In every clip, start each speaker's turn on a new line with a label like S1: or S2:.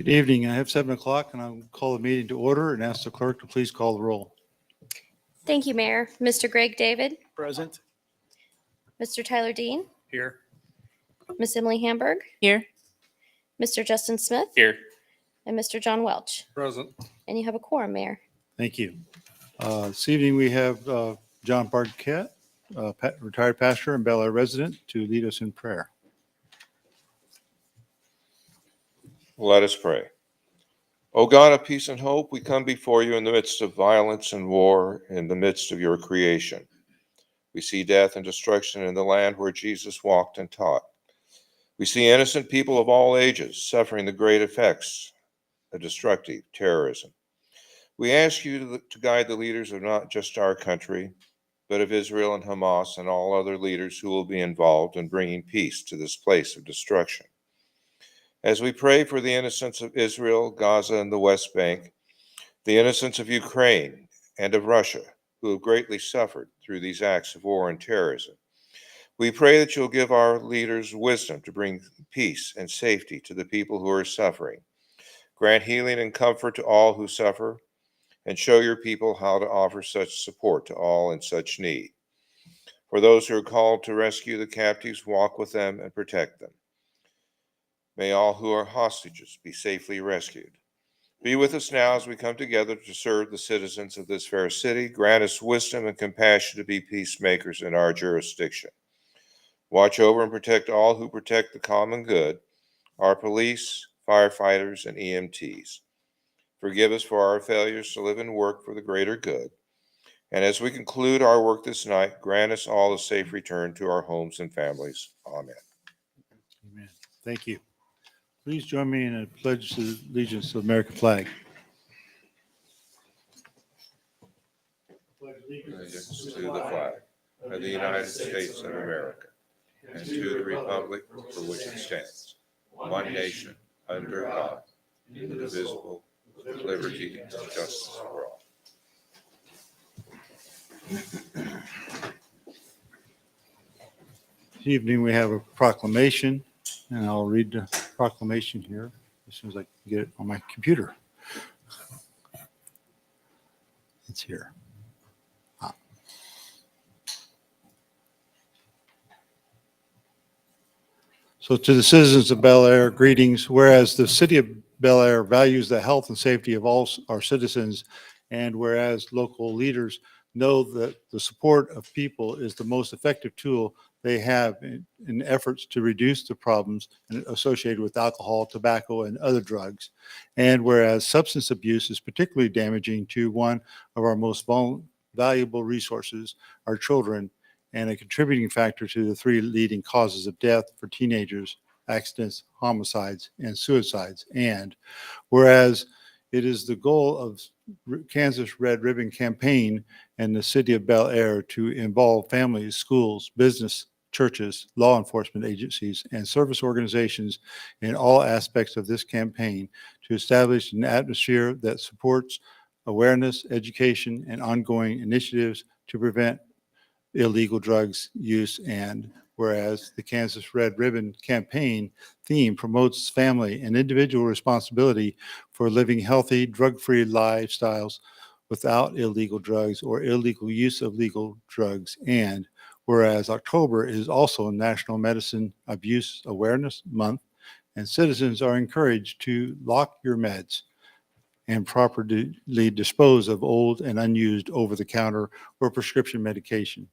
S1: Good evening. I have 7 o'clock and I'll call the meeting to order and ask the clerk to please call the roll.
S2: Thank you, Mayor. Mr. Greg David,
S3: Present.
S2: Mr. Tyler Dean,
S3: Here.
S2: Miss Emily Hamburg,
S4: Here.
S2: Mr. Justin Smith,
S3: Here.
S2: and Mr. John Welch.
S3: Present.
S2: And you have a quorum, Mayor.
S1: Thank you. This evening we have John Barquette, retired pastor and Bel Aire resident, to lead us in prayer.
S5: Let us pray. O God of peace and hope, we come before you in the midst of violence and war, in the midst of your creation. We see death and destruction in the land where Jesus walked and taught. We see innocent people of all ages suffering the great effects of destructive terrorism. We ask you to guide the leaders of not just our country, but of Israel and Hamas and all other leaders who will be involved in bringing peace to this place of destruction. As we pray for the innocence of Israel, Gaza, and the West Bank, the innocence of Ukraine and of Russia, who have greatly suffered through these acts of war and terrorism, we pray that you'll give our leaders wisdom to bring peace and safety to the people who are suffering. Grant healing and comfort to all who suffer, and show your people how to offer such support to all in such need. For those who are called to rescue the captives, walk with them and protect them. May all who are hostages be safely rescued. Be with us now as we come together to serve the citizens of this fair city. Grant us wisdom and compassion to be peacemakers in our jurisdiction. Watch over and protect all who protect the common good, our police, firefighters, and EMTs. Forgive us for our failures to live and work for the greater good. And as we conclude our work this night, grant us all a safe return to our homes and families. Amen.
S1: Amen. Thank you. Please join me in a pledge to allegiance to the American flag.
S5: Allegiance to the flag of the United States of America and to the republic for which it stands, one nation, under God, indivisible, with liberty and justice for all.
S1: This evening we have a proclamation, and I'll read the proclamation here as soon as I can get it on my computer. It's here. So to the citizens of Bel Aire, greetings. Whereas the city of Bel Aire values the health and safety of all our citizens, and whereas local leaders know that the support of people is the most effective tool they have in efforts to reduce the problems associated with alcohol, tobacco, and other drugs. And whereas substance abuse is particularly damaging to one of our most valuable resources, our children, and a contributing factor to the 3 leading causes of death for teenagers: accidents, homicides, and suicides. And whereas it is the goal of Kansas Red Ribbon Campaign and the city of Bel Aire to involve families, schools, business, churches, law enforcement agencies, and service organizations in all aspects of this campaign to establish an atmosphere that supports awareness, education, and ongoing initiatives to prevent illegal drugs use. And whereas the Kansas Red Ribbon Campaign theme promotes family and individual responsibility for living healthy, drug-free lifestyles without illegal drugs or illegal use of legal drugs. And whereas October is also National Medicine Abuse Awareness Month, and citizens are encouraged to lock your meds and properly dispose of old and unused over-the-counter or prescription medication.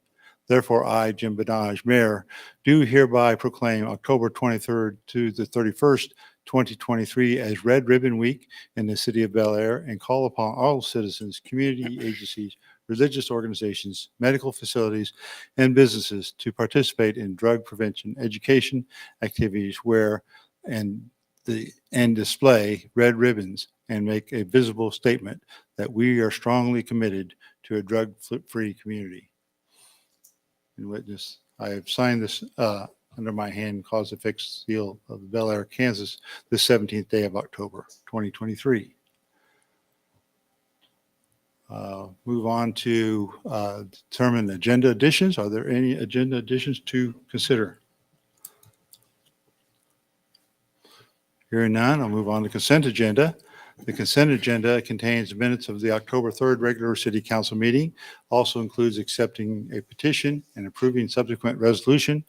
S1: Therefore, I, Jim Benage, Mayor, do hereby proclaim October 23rd to the 31st, 2023 as Red Ribbon Week in the city of Bel Aire, and call upon all citizens, community agencies, religious organizations, medical facilities, and businesses to participate in drug prevention education activities and display red ribbons and make a visible statement that we are strongly committed to a drug-free community. In witness, I have signed this under my hand, cause affixed seal of Bel Aire, Kansas, the 17th day of October, 2023. Move on to determine agenda additions. Are there any agenda additions to consider? Hearing none, I'll move on to consent agenda. The consent agenda contains minutes of the October 3rd regular city council meeting. Also includes accepting a petition and approving subsequent resolution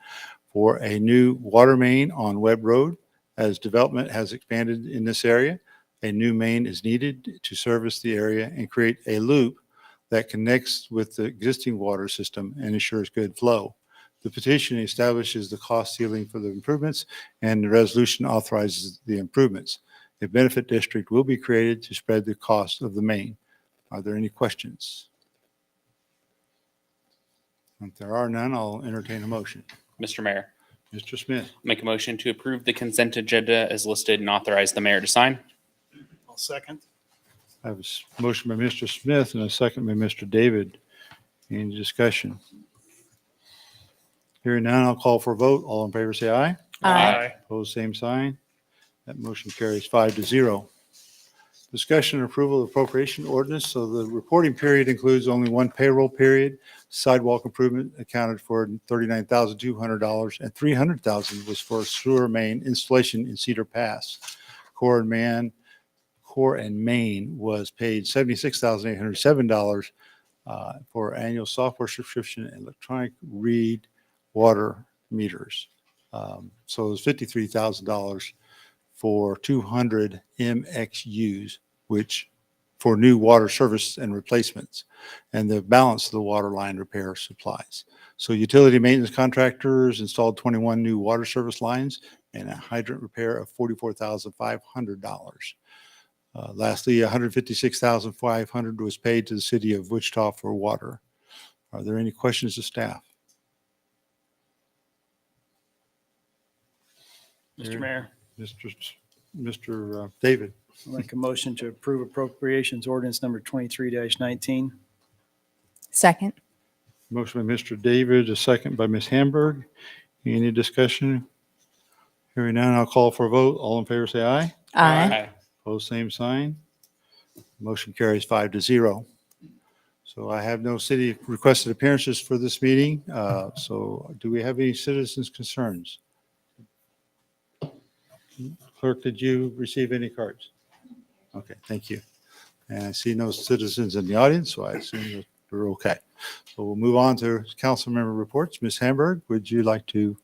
S1: for a new water main on Webb Road. As development has expanded in this area, a new main is needed to service the area and create a loop that connects with the existing water system and ensures good flow. The petition establishes the cost ceiling for the improvements, and the resolution authorizes the improvements. A benefit district will be created to spread the cost of the main. Are there any questions? If there are none, I'll entertain a motion.
S3: Mr. Mayor,
S1: Mr. Smith,
S3: make a motion to approve the consent agenda as listed and authorize the mayor to sign.
S4: I'll second.
S1: I have a motion by Mr. Smith and a second by Mr. David. Any discussion? Hearing none, I'll call for a vote. All in favor, say aye.
S3: Aye.
S1: Opposed, same sign. That motion carries 5-0. Discussion and approval of appropriation ordinance. So the reporting period includes only one payroll period. Sidewalk improvement accounted for $39,200 and $300,000 was for sewer main installation in Cedar Pass. Core and Main was paid $76,807 for annual software subscription and electronic read water meters. So it was $53,000 for 200 MXUs, which for new water service and replacements, and the balance of the water line repair supplies. So utility maintenance contractors installed 21 new water service lines and a hydrant repair of $44,500. Lastly, $156,500 was paid to the city of Wichita for water. Are there any questions of staff?
S4: Mr. Mayor,
S1: Mr. David,
S4: I'll make a motion to approve appropriations ordinance number 23-19.
S6: Second.
S1: motion by Mr. David, a second by Ms. Hamburg. Any discussion? Hearing none, I'll call for a vote. All in favor, say aye.
S6: Aye.
S1: Opposed, same sign. Motion carries 5-0. So I have no city requested appearances for this meeting. So do we have any citizens' concerns? Clerk, did you receive any cards? Okay, thank you. And I see no citizens in the audience, so I assume that we're okay. So we'll move on to council member reports. Ms. Hamburg, would you like to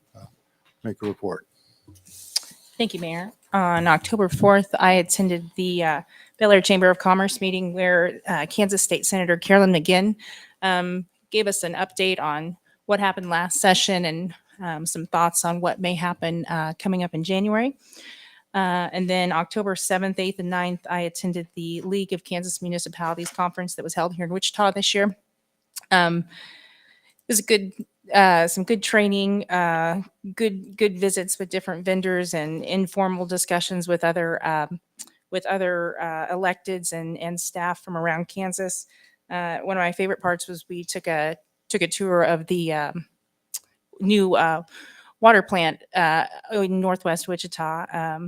S1: make a report?
S6: Thank you, Mayor. On October 4th, I attended the Bel Aire Chamber of Commerce meeting where Kansas State Senator Carolyn McGinn gave us an update on what happened last session and some thoughts on what may happen coming up in January. And then October 7th, 8th, and 9th, I attended the League of Kansas Municipalities Conference that was held here in Wichita this year. It was a good, some good training, good visits with different vendors and informal discussions with other electeds and staff from around Kansas. One of my favorite parts was we took a tour of the new water plant in Northwest Wichita.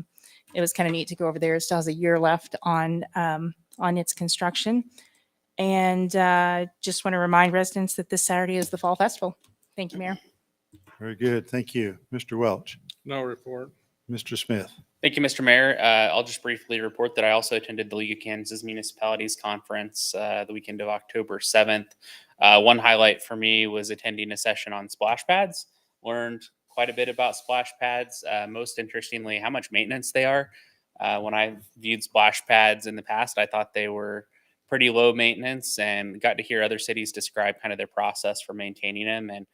S6: It was kind of neat to go over there. It still has a year left on its construction. And just want to remind residents that this Saturday is the Fall Festival. Thank you, Mayor.
S1: Very good, thank you. Mr. Welch,
S7: No report.
S1: Mr. Smith.
S3: Thank you, Mr. Mayor. I'll just briefly report that I also attended the League of Kansas Municipalities Conference the weekend of October 7th. One highlight for me was attending a session on splash pads. Learned quite a bit about splash pads. Most interestingly, how much maintenance they are. When I viewed splash pads in the past, I thought they were pretty low maintenance and got to hear other cities describe kind of their process for maintaining them. And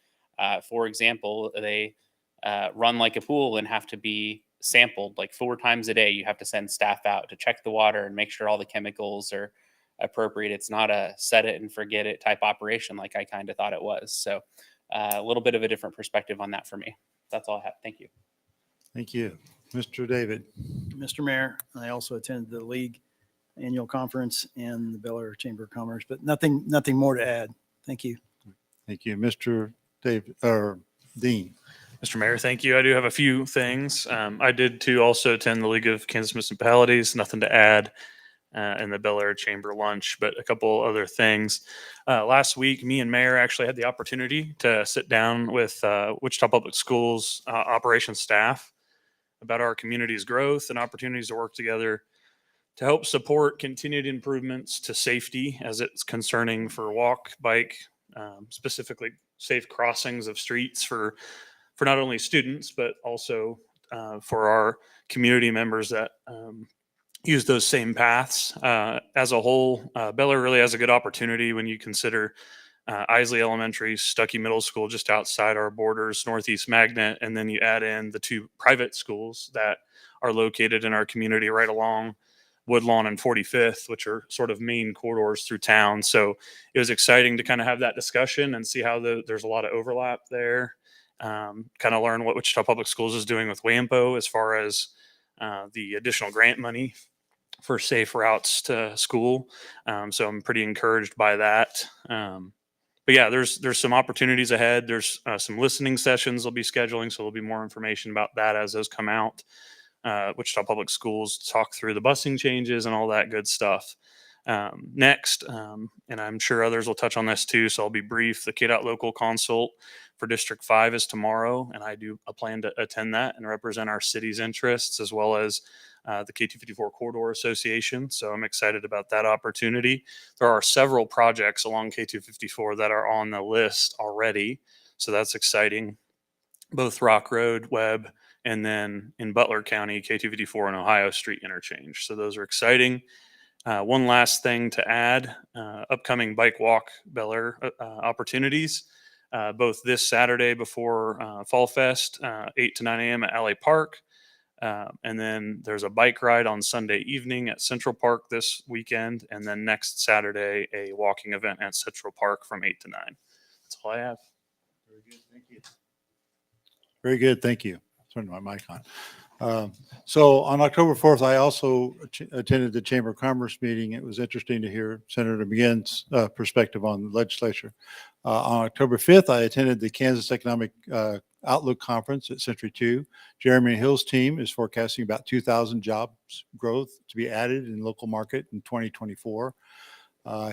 S3: for example, they run like a pool and have to be sampled like 4 times a day. You have to send staff out to check the water and make sure all the chemicals are appropriate. It's not a set it and forget it type operation like I kind of thought it was. So a little bit of a different perspective on that for me. That's all I have. Thank you.
S1: Thank you. Mr. David.
S4: Mr. Mayor, I also attended the League annual conference and the Bel Aire Chamber of Commerce, but nothing more to add. Thank you.
S1: Thank you. Mr. David, or Dean.
S7: Mr. Mayor, thank you. I do have a few things. I did too also attend the League of Kansas Municipalities. Nothing to add in the Bel Aire Chamber lunch, but a couple other things. Last week, me and Mayor actually had the opportunity to sit down with Wichita Public Schools operations staff. about our community's growth and opportunities to work together to help support continued improvements to safety as it's concerning for walk, bike, specifically safe crossings of streets for not only students, but also for our community members that use those same paths. As a whole, Bel Aire really has a good opportunity when you consider Isley Elementary, Stuckey Middle School just outside our borders, Northeast Magnet, and then you add in the two private schools that are located in our community right along Woodlawn and 45th, which are sort of main corridors through town. So it was exciting to kind of have that discussion and see how there's a lot of overlap there. Kind of learn what Wichita Public Schools is doing with WAMPO as far as the additional grant money for safe routes to school. So I'm pretty encouraged by that. But yeah, there's some opportunities ahead. There's some listening sessions they'll be scheduling, so there'll be more information about that as those come out. Wichita Public Schools talk through the busing changes and all that good stuff. Next, and I'm sure others will touch on this too, so I'll be brief. The KDOT local consult for District 5 is tomorrow, and I do plan to attend that and represent our city's interests as well as the K254 Corridor Association. So I'm excited about that opportunity. There are several projects along K254 that are on the list already, so that's exciting. Both Rock Road, Webb, and then in Butler County, K254 and Ohio Street interchange. So those are exciting. One last thing to add, upcoming bike walk Bel Aire opportunities, both this Saturday before Fall Fest, 8 to 9 a.m. at LA Park. And then there's a bike ride on Sunday evening at Central Park this weekend. And then next Saturday, a walking event at Central Park from 8 to 9. That's all I have.
S1: Very good. Thank you. Very good. Thank you. Turn my mic on. So on October 4th, I also attended the Chamber of Commerce meeting. It was interesting to hear Senator McGinn's perspective on the legislature. On October 5th, I attended the Kansas Economic Outlook Conference at Century 2. Jeremy Hill's team is forecasting about 2,000 jobs growth to be added in local market in 2024.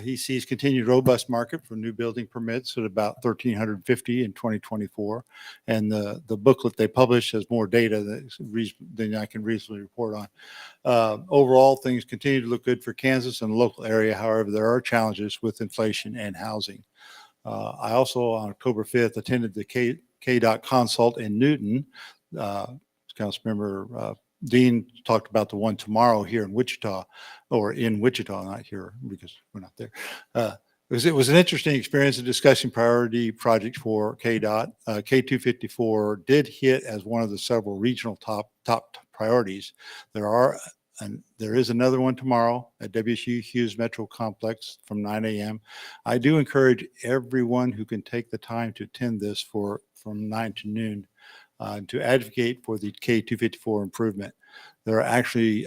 S1: He sees continued robust market for new building permits at about 1,350 in 2024. And the booklet they publish has more data than I can reasonably report on. Overall, things continue to look good for Kansas and the local area. However, there are challenges with inflation and housing. I also, on October 5th, attended the KDOT consult in Newton. Councilmember Dean talked about the one tomorrow here in Wichita, or in Wichita, not here because we're not there. It was an interesting experience, a discussing priority projects for KDOT. K254 did hit as one of the several regional top priorities. There is another one tomorrow at WSU Hughes Metro Complex from 9 a.m. I do encourage everyone who can take the time to attend this from 9 to noon to advocate for the K254 improvement. There are actually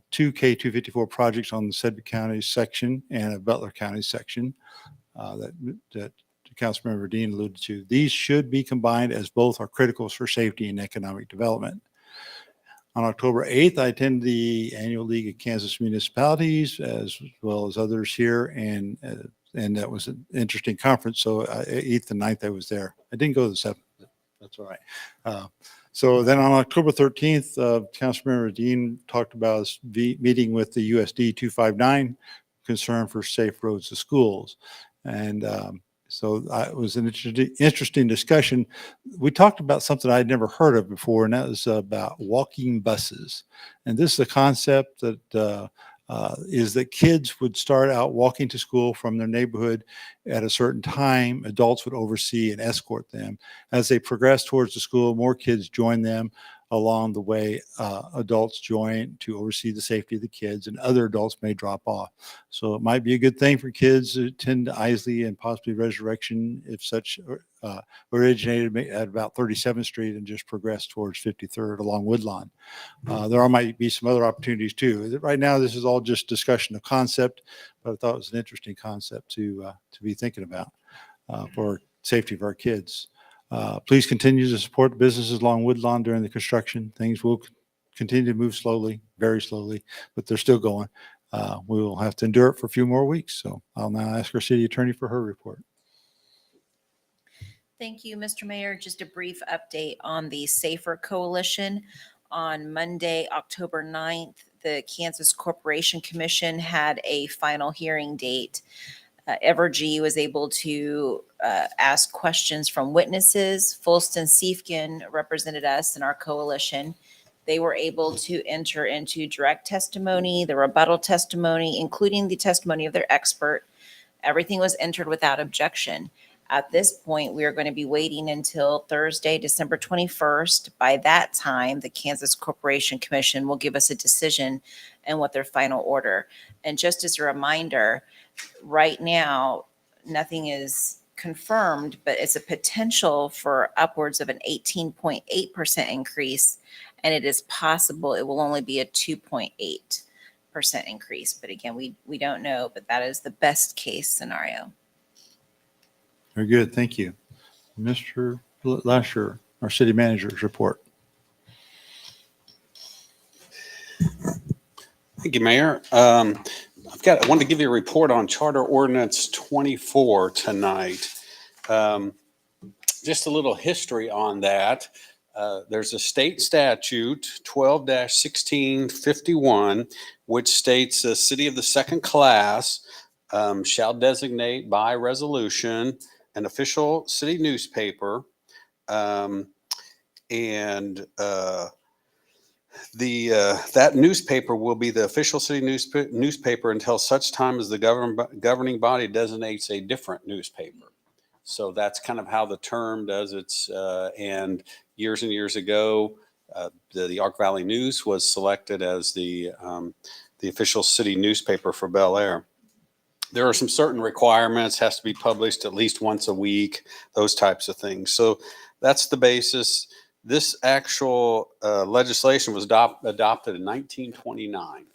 S1: two K254 projects on the Sedgwick County section and a Butler County section that Councilmember Dean alluded to. These should be combined as both are critical for safety and economic development. On October 8th, I attended the annual League of Kansas Municipalities as well as others here, and that was an interesting conference. So 8th and 9th, I was there. I didn't go to the 7th. That's all right. So then on October 13th, Councilmember Dean talked about his meeting with the USD 259 concern for safe roads to schools. And so it was an interesting discussion. We talked about something I'd never heard of before, and that was about walking buses. And this is a concept that is that kids would start out walking to school from their neighborhood at a certain time. Adults would oversee and escort them. As they progress towards the school, more kids join them along the way. Adults join to oversee the safety of the kids, and other adults may drop off. So it might be a good thing for kids to attend Isley and possibly Resurrection if such originated at about 37th Street and just progressed towards 53rd along Woodlawn. There might be some other opportunities too. Right now, this is all just discussion of concept, but I thought it was an interesting concept to be thinking about for safety of our kids. Please continue to support businesses along Woodlawn during the construction. Things will continue to move slowly, very slowly, but they're still going. We will have to endure it for a few more weeks. So I'll now ask our city attorney for her report.
S8: Thank you, Mr. Mayor. Just a brief update on the Safer Coalition. On Monday, October 9th, the Kansas Corporation Commission had a final hearing date. Evergy was able to ask questions from witnesses. Folston Siefkin represented us in our coalition. They were able to enter into direct testimony, the rebuttal testimony, including the testimony of their expert. Everything was entered without objection. At this point, we are going to be waiting until Thursday, December 21st. By that time, the Kansas Corporation Commission will give us a decision and what their final order. And just as a reminder, right now, nothing is confirmed, but it's a potential for upwards of an 18.8% increase. And it is possible it will only be a 2.8% increase. But again, we don't know, but that is the best case scenario.
S1: Very good. Thank you. Mr. Lasher, our city manager's report.
S9: Thank you, Mayor. I wanted to give you a report on Charter Ordinance 24 tonight. Just a little history on that. There's a state statute, 12-1651, which states the city of the second class shall designate by resolution an official city newspaper, that newspaper will be the official city newspaper until such time as the governing body designates a different newspaper. So that's kind of how the term does its. And years ago, the Ark Valley News was selected as the official city newspaper for Bel Aire. There are some certain requirements, has to be published at least once a week, those types of things. So that's the basis. This actual legislation was adopted in 1929.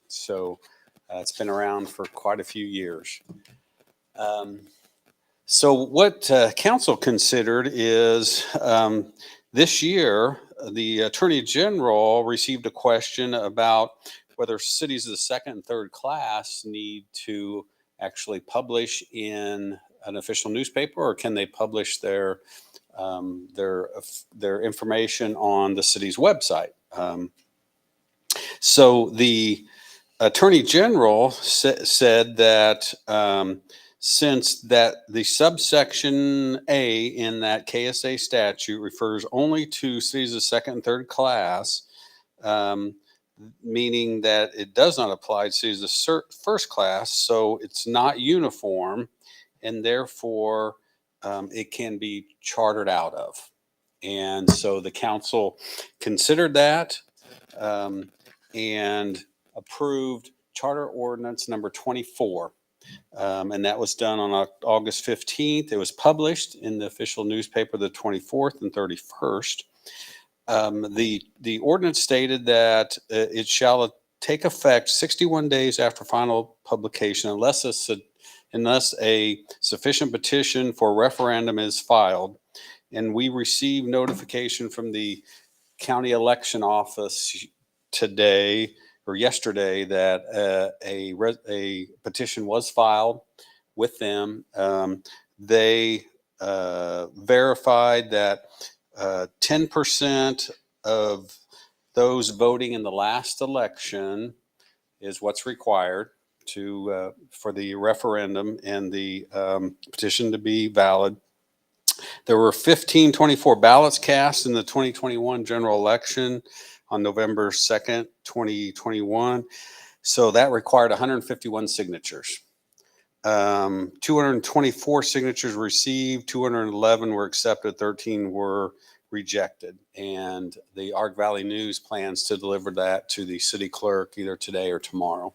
S9: So it's been around for quite a few years. So what council considered is this year, the Attorney General received a question about whether cities of the second and third class need to actually publish in an official newspaper, or can they publish their information on the city's website? So the Attorney General said that since that the subsection A in that KSA statute refers only to cities of second and third class, meaning that it does not apply to cities of first class, so it's not uniform, and therefore it can be chartered out of. And so the council considered that and approved Charter Ordinance number 24. And that was done on August 15th. It was published in the official newspaper the 24th and 31st. The ordinance stated that it shall take effect 61 days after final publication unless a sufficient petition for referendum is filed. And we received notification from the county election office today or yesterday that a petition was filed with them. They verified that 10% of those voting in the last election is what's required for the referendum and the petition to be valid. There were 1524 ballots cast in the 2021 general election on November 2nd, 2021. So that required 151 signatures. 224 signatures received, 211 were accepted, 13 were rejected. And the Ark Valley News plans to deliver that to the city clerk either today or tomorrow.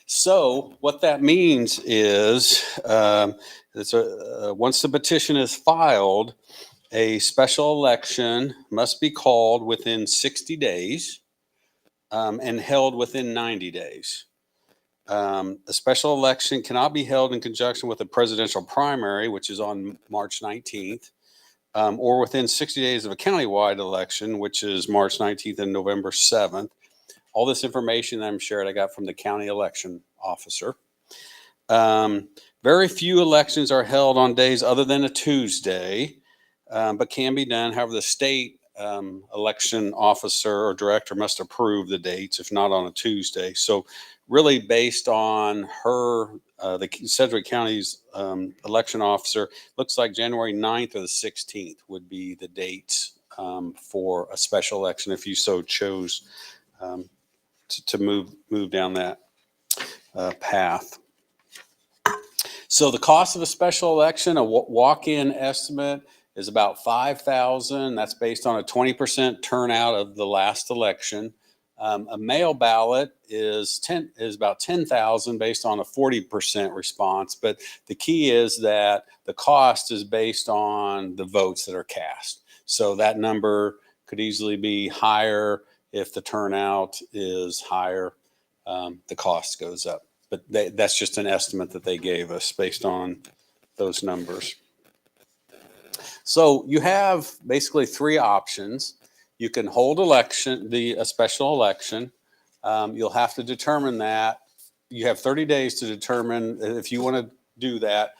S9: So what that means is once the petition is filed, a special election must be called within 60 days and held within 90 days. A special election cannot be held in conjunction with a presidential primary, which is on March 19th, or within 60 days of a countywide election, which is March 19th and November 7th. All this information I'm shared, I got from the county election officer. Very few elections are held on days other than a Tuesday, but can be done. However, the state election officer or director must approve the dates, if not on a Tuesday. So really based on her, the Sedgwick County's election officer, looks like January 9th or the 16th would be the dates for a special election if you so chose to move down that path. So the cost of a special election, a walk-in estimate is about $5,000. That's based on a 20% turnout of the last election. A mail ballot is about $10,000 based on a 40% response. But the key is that the cost is based on the votes that are cast. So that number could easily be higher if the turnout is higher. The cost goes up. But that's just an estimate that they gave us based on those numbers. So you have basically three options. You can hold a special election. You'll have to determine that. You have 30 days to determine if you want to do that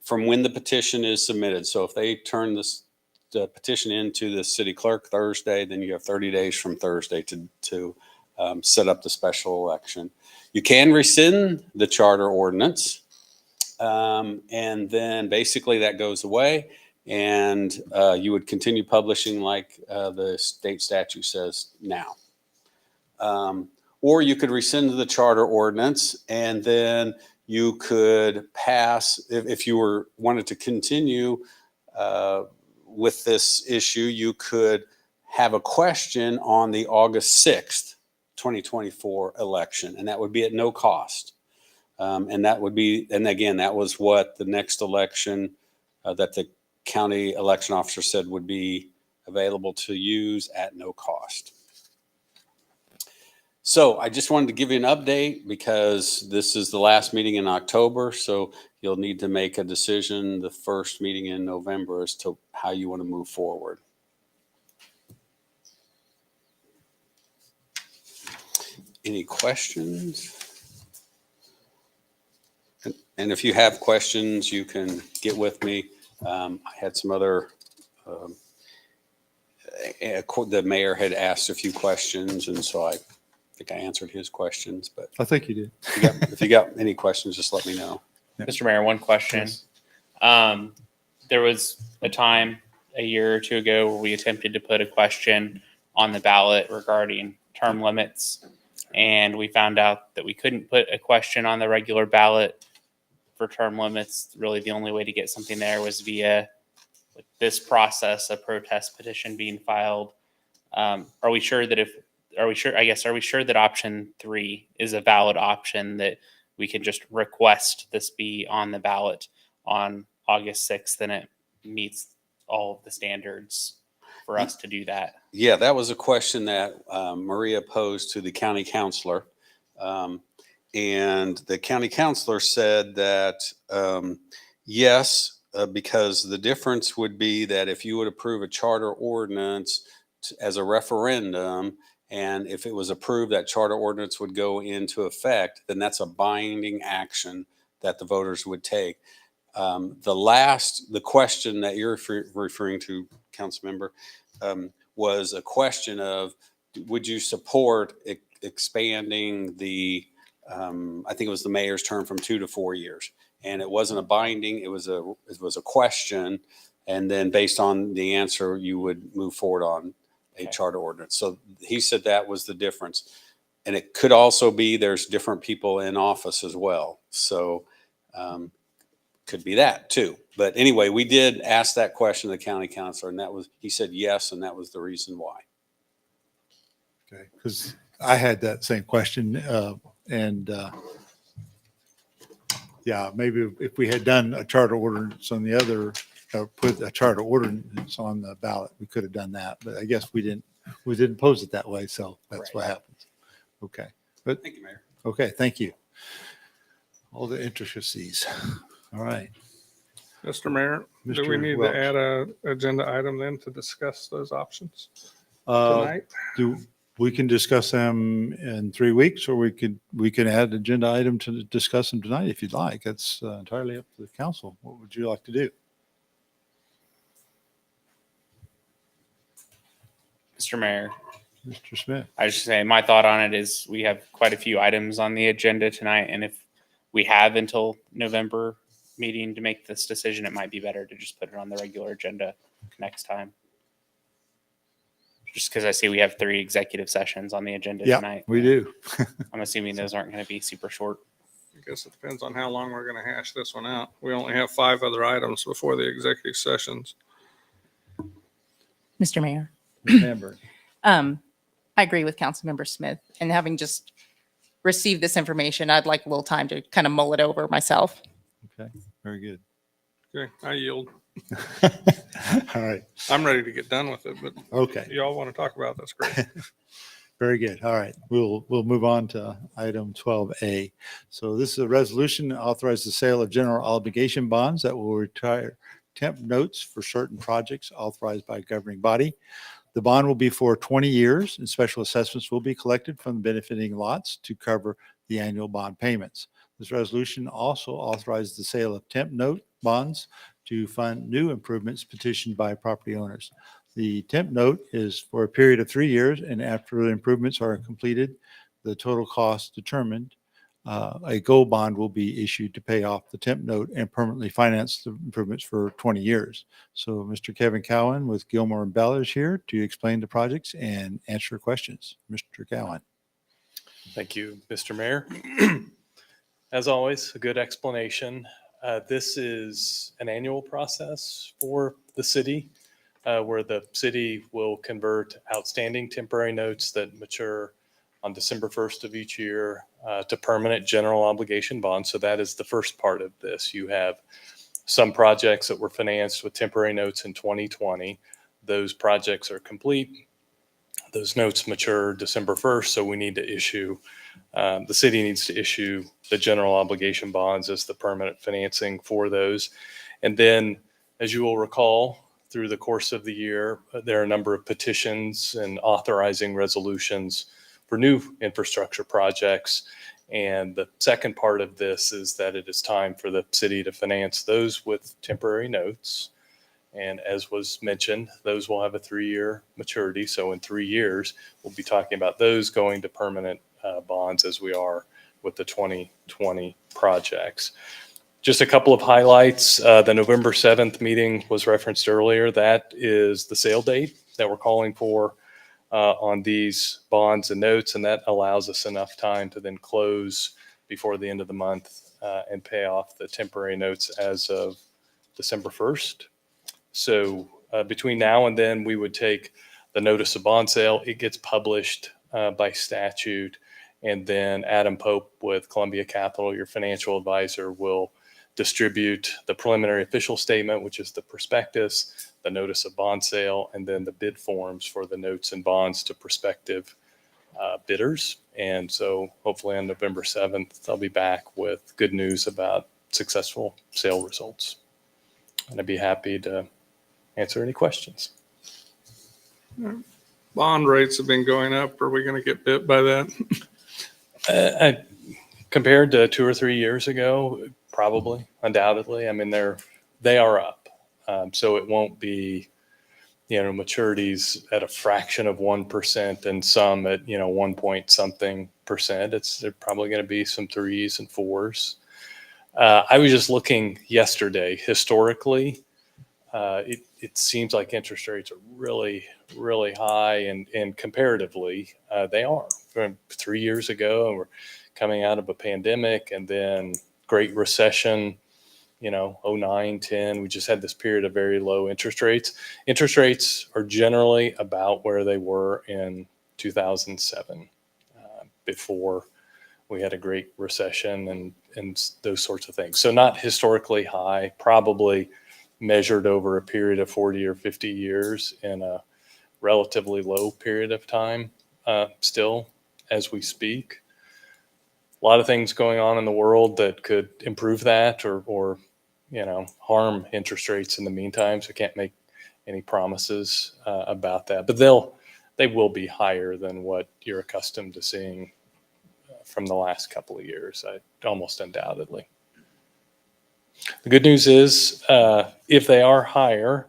S9: from when the petition is submitted. So if they turn the petition into the city clerk Thursday, then you have 30 days from Thursday to set up the special election. You can rescind the charter ordinance, and then basically that goes away, and you would continue publishing like the state statute says now. Or you could rescind the charter ordinance, and then you could pass, if you wanted to continue with this issue, you could have a question on the August 6th, 2024 election, and that would be at no cost. And that would be, and again, that was what the next election that the county election officer said would be available to use at no cost. So I just wanted to give you an update because this is the last meeting in October. So you'll need to make a decision the first meeting in November as to how you want to move forward. Any questions? And if you have questions, you can get with me. I had some other, the mayor had asked a few questions, and so I think I answered his questions, but
S1: I think you did.
S9: if you got any questions, just let me know.
S3: Mr. Mayor, one question.
S1: Yes.
S3: There was a time a year or two ago where we attempted to put a question on the ballot regarding term limits, and we found out that we couldn't put a question on the regular ballot for term limits. Really, the only way to get something there was via this process, a protest petition being filed. Are we sure that option 3 is a valid option, that we can just request this be on the ballot on August 6th and it meets all of the standards for us to do that?
S9: Yeah, that was a question that Maria posed to the county counselor. And the county counselor said that yes, because the difference would be that if you would approve a charter ordinance as a referendum, and if it was approved, that charter ordinance would go into effect, then that's a binding action that the voters would take. The question that you're referring to, council member, was a question of, would you support expanding the, I think it was the mayor's term from 2 to 4 years? And it wasn't a binding, it was a question. And then based on the answer, you would move forward on a charter ordinance. So he said that was the difference. And it could also be there's different people in office as well. So could be that too. But anyway, we did ask that question to the county counselor, and he said yes, and that was the reason why.
S1: Okay, because I had that same question, yeah, maybe if we had done a charter ordinance on the other, put a charter ordinance on the ballot, we could have done that. But I guess we didn't pose it that way, so that's what happens. Okay, but
S9: Thank you, Mayor.
S1: okay, thank you. All the intricacies. All right.
S10: Mr. Mayor, do we
S1: Mr.
S10: need
S1: Welch.
S10: to add a agenda item then to discuss those options
S1: Uh,
S10: tonight?
S1: We can discuss them in 3 weeks, or we can add an agenda item to discuss them tonight if you'd like. That's entirely up to the council. What would you like to do?
S3: Mr. Mayor,
S1: Mr. Smith.
S3: I just say my thought on it is we have quite a few items on the agenda tonight, and if we have until November meeting to make this decision, it might be better to just put it on the regular agenda next time. Just because I see we have 3 executive sessions on the agenda
S1: Yeah,
S3: tonight.
S1: we do.
S3: I'm assuming those aren't going to be super short.
S10: I guess it depends on how long we're going to hash this one out. We only have 5 other items before the executive sessions.
S6: Mr. Mayor.
S1: Ms. Hamburg.
S6: I agree with Councilmember Smith, and having just received this information, I'd like a little time to kind of mull it over myself.
S1: Okay, very good.
S10: Okay, I yield.
S1: All right,
S10: I'm ready to get done with it, but
S1: okay,
S10: y'all want to talk about it, that's great.
S1: very good. All right, we'll move on to item 12A. So this is a resolution to authorize the sale of general obligation bonds that will retire temp notes for certain projects authorized by a governing body. The bond will be for 20 years, and special assessments will be collected from the benefiting lots to cover the annual bond payments. This resolution also authorizes the sale of temp note bonds to fund new improvements petitioned by property owners. The temp note is for a period of 3 years, and after the improvements are completed, the total cost determined, a gold bond will be issued to pay off the temp note and permanently finance the improvements for 20 years. So Mr. Kevin Cowan with Gilmore and Bell is here to explain the projects and answer questions. Mr. Cowan.
S11: Thank you, Mr. Mayor. As always, a good explanation. This is an annual process for the city where the city will convert outstanding temporary notes that mature on December 1st of each year to permanent general obligation bonds. So that is the first part of this. You have some projects that were financed with temporary notes in 2020. Those projects are complete. Those notes mature December 1st, so we need to issue, the city needs to issue the general obligation bonds as the permanent financing for those. And then, as you will recall, through the course of the year, there are a number of petitions and authorizing resolutions for new infrastructure projects. And the second part of this is that it is time for the city to finance those with temporary notes. And as was mentioned, those will have a 3-year maturity. So in 3 years, we'll be talking about those going to permanent bonds as we are with the 2020 projects. Just a couple of highlights. The November 7th meeting was referenced earlier. That is the sale date that we're calling for on these bonds and notes. And that allows us enough time to then close before the end of the month and pay off the temporary notes as of December 1st. So between now and then, we would take the notice of bond sale. It gets published by statute. And then Adam Pope with Columbia Capital, your financial advisor, will distribute the preliminary official statement, which is the prospectus, the notice of bond sale, and then the bid forms for the notes and bonds to prospective bidders. And so hopefully on November 7th, I'll be back with good news about successful sale results. And I'd be happy to answer any questions.
S10: Bond rates have been going up. Are we going to get bit by that?
S11: Compared to 2 or 3 years ago, probably, undoubtedly. I mean, they are up. So it won't be, maturities at a fraction of 1% and some at, 1 point something percent. They're probably going to be some 3s and 4s. I was just looking yesterday, historically, it seems like interest rates are really, really high, and comparatively, they are. From 3 years ago, and we're coming out of a pandemic and then Great Recession, 09, 10. We just had this period of very low interest rates. Interest rates are generally about where they were in 2007, before we had a Great Recession and those sorts of things. So not historically high, probably measured over a period of 40 or 50 years in a relatively low period of time, still as we speak. A lot of things going on in the world that could improve that or harm interest rates in the meantime. So I can't make any promises about that, but they will be higher than what you're accustomed to seeing from the last couple of years, almost undoubtedly. The good news is, if they are higher,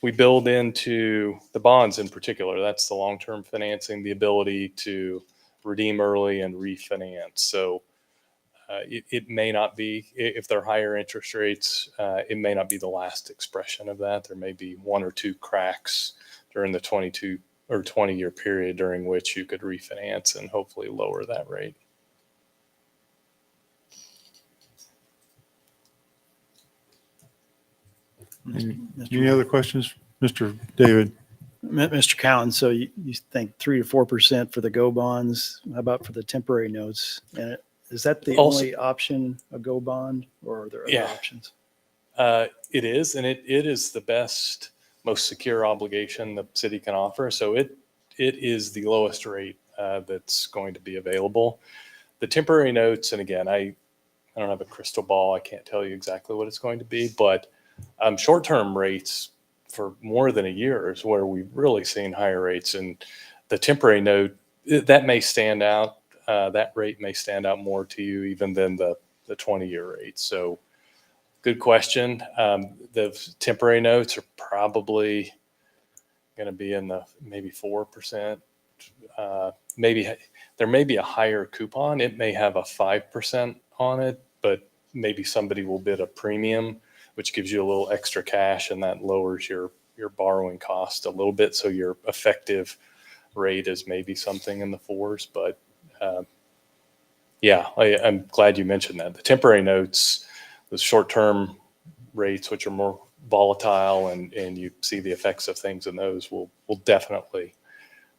S11: we build into the bonds in particular, that's the long-term financing, the ability to redeem early and refinance. So it may not be, if they're higher interest rates, it may not be the last expression of that. There may be one or two cracks during the 22 or 20-year period during which you could refinance and hopefully lower that rate.
S1: Any other questions, Mr. David?
S4: Mr. Cowan, so you think 3 to 4% for the GO bonds? How about for the temporary notes? And is that the
S11: Also-
S4: only option, a GO bond, or are there other
S11: Yeah.
S4: options?
S11: It is, and it is the best, most secure obligation the city can offer. So it is the lowest rate that's going to be available. The temporary notes, and again, I don't have a crystal ball. I can't tell you exactly what it's going to be, but short-term rates for more than a year is where we've really seen higher rates. And the temporary note, that may stand out. That rate may stand out more to you even than the 20-year rate. So good question. The temporary notes are probably going to be in the maybe 4%. Maybe there may be a higher coupon. It may have a 5% on it, but maybe somebody will bid a premium, which gives you a little extra cash, and that lowers your borrowing cost a little bit. So your effective rate is maybe something in the 4s. But yeah, I'm glad you mentioned that. The temporary notes, the short-term rates, which are more volatile, and you see the effects of things in those, will definitely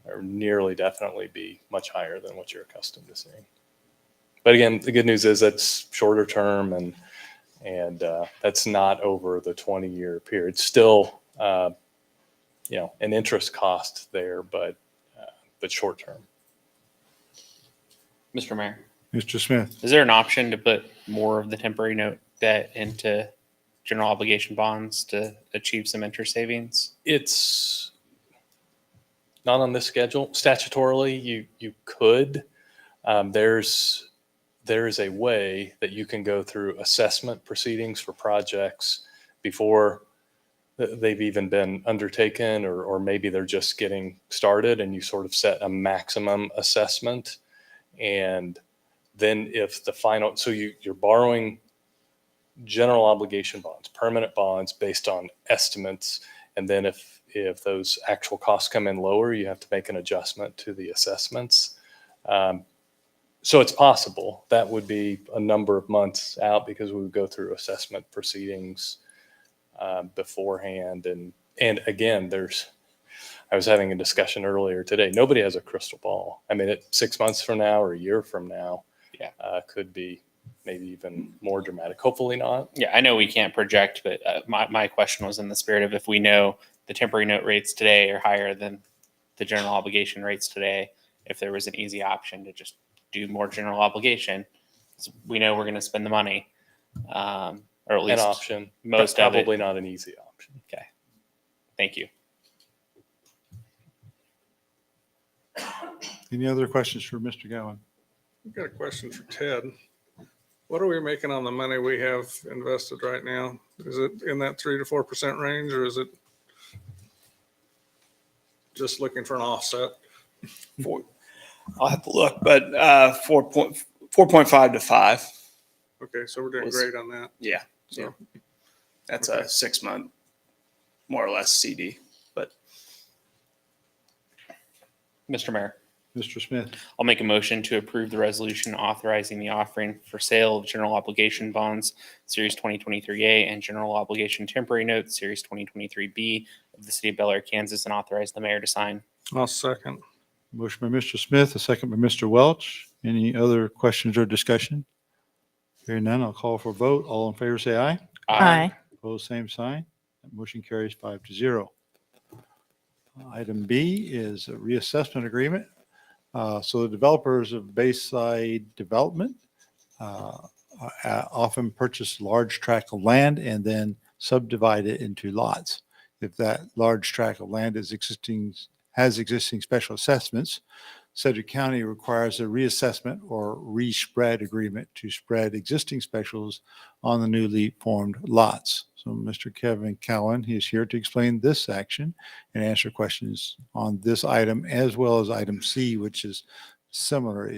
S11: or nearly definitely be much higher than what you're accustomed to seeing. But again, the good news is that's shorter term, and that's not over the 20-year period. Still, an interest cost there, but short term.
S3: Mr. Mayor,
S1: Mr. Smith?
S3: is there an option to put more of the temporary note debt into general obligation bonds to achieve some interest savings?
S11: It's not on this schedule. Statutorily, you could. There's a way that you can go through assessment proceedings for projects before they've even been undertaken, or maybe they're just getting started, and you sort of set a maximum assessment. And then if the final, so you're borrowing general obligation bonds, permanent bonds based on estimates. And then if those actual costs come in lower, you have to make an adjustment to the assessments. So it's possible. That would be a number of months out because we would go through assessment proceedings beforehand. And again, I was having a discussion earlier today. Nobody has a crystal ball. I mean, 6 months from now or a year from now, could be maybe even more dramatic. Hopefully not.
S3: Yeah, I know we can't project, but my question was in the spirit of, if we know the temporary note rates today are higher than the general obligation rates today, if there was an easy option to just do more general obligation, so we know we're going to spend the money, or at least
S11: An option.
S3: most
S11: but
S3: of it.
S11: probably not an easy option.
S3: Okay, thank you.
S1: Any other questions for Mr. Gowan?
S10: I've got a question for Ted. What are we making on the money we have invested right now? Is it in that 3 to 4% range, or is it just looking for an offset?
S12: I'll have to look, but 4.5 to 5.
S10: Okay, so we're doing great on that.
S12: Yeah.
S10: So,
S12: That's
S10: okay.
S12: a 6-month, more or less CD. But
S3: Mr. Mayor,
S1: Mr. Smith?
S3: I'll make a motion to approve the resolution authorizing the offering for sale of general obligation bonds, Series 2023A, and general obligation temporary notes, Series 2023B of the City of Bel Aire, Kansas, and authorize the mayor to sign.
S10: I'll second.
S1: Motion by Mr. Smith, a second by Mr. Welch. Any other questions or discussion? Hearing none, I'll call for a vote. All in favor, say aye.
S6: Aye.
S1: Opposed, same sign. That motion carries 5-0. Item B is a reassessment agreement. So the developers of Bayside Development often purchase large tract of land and then subdivide it into lots. If that large tract of land has existing special assessments, Sedgwick County requires a reassessment or respread agreement to spread existing specials on the newly formed lots. So Mr. Kevin Cowan, he is here to explain this action and answer questions on this item as well as item C, which is similar.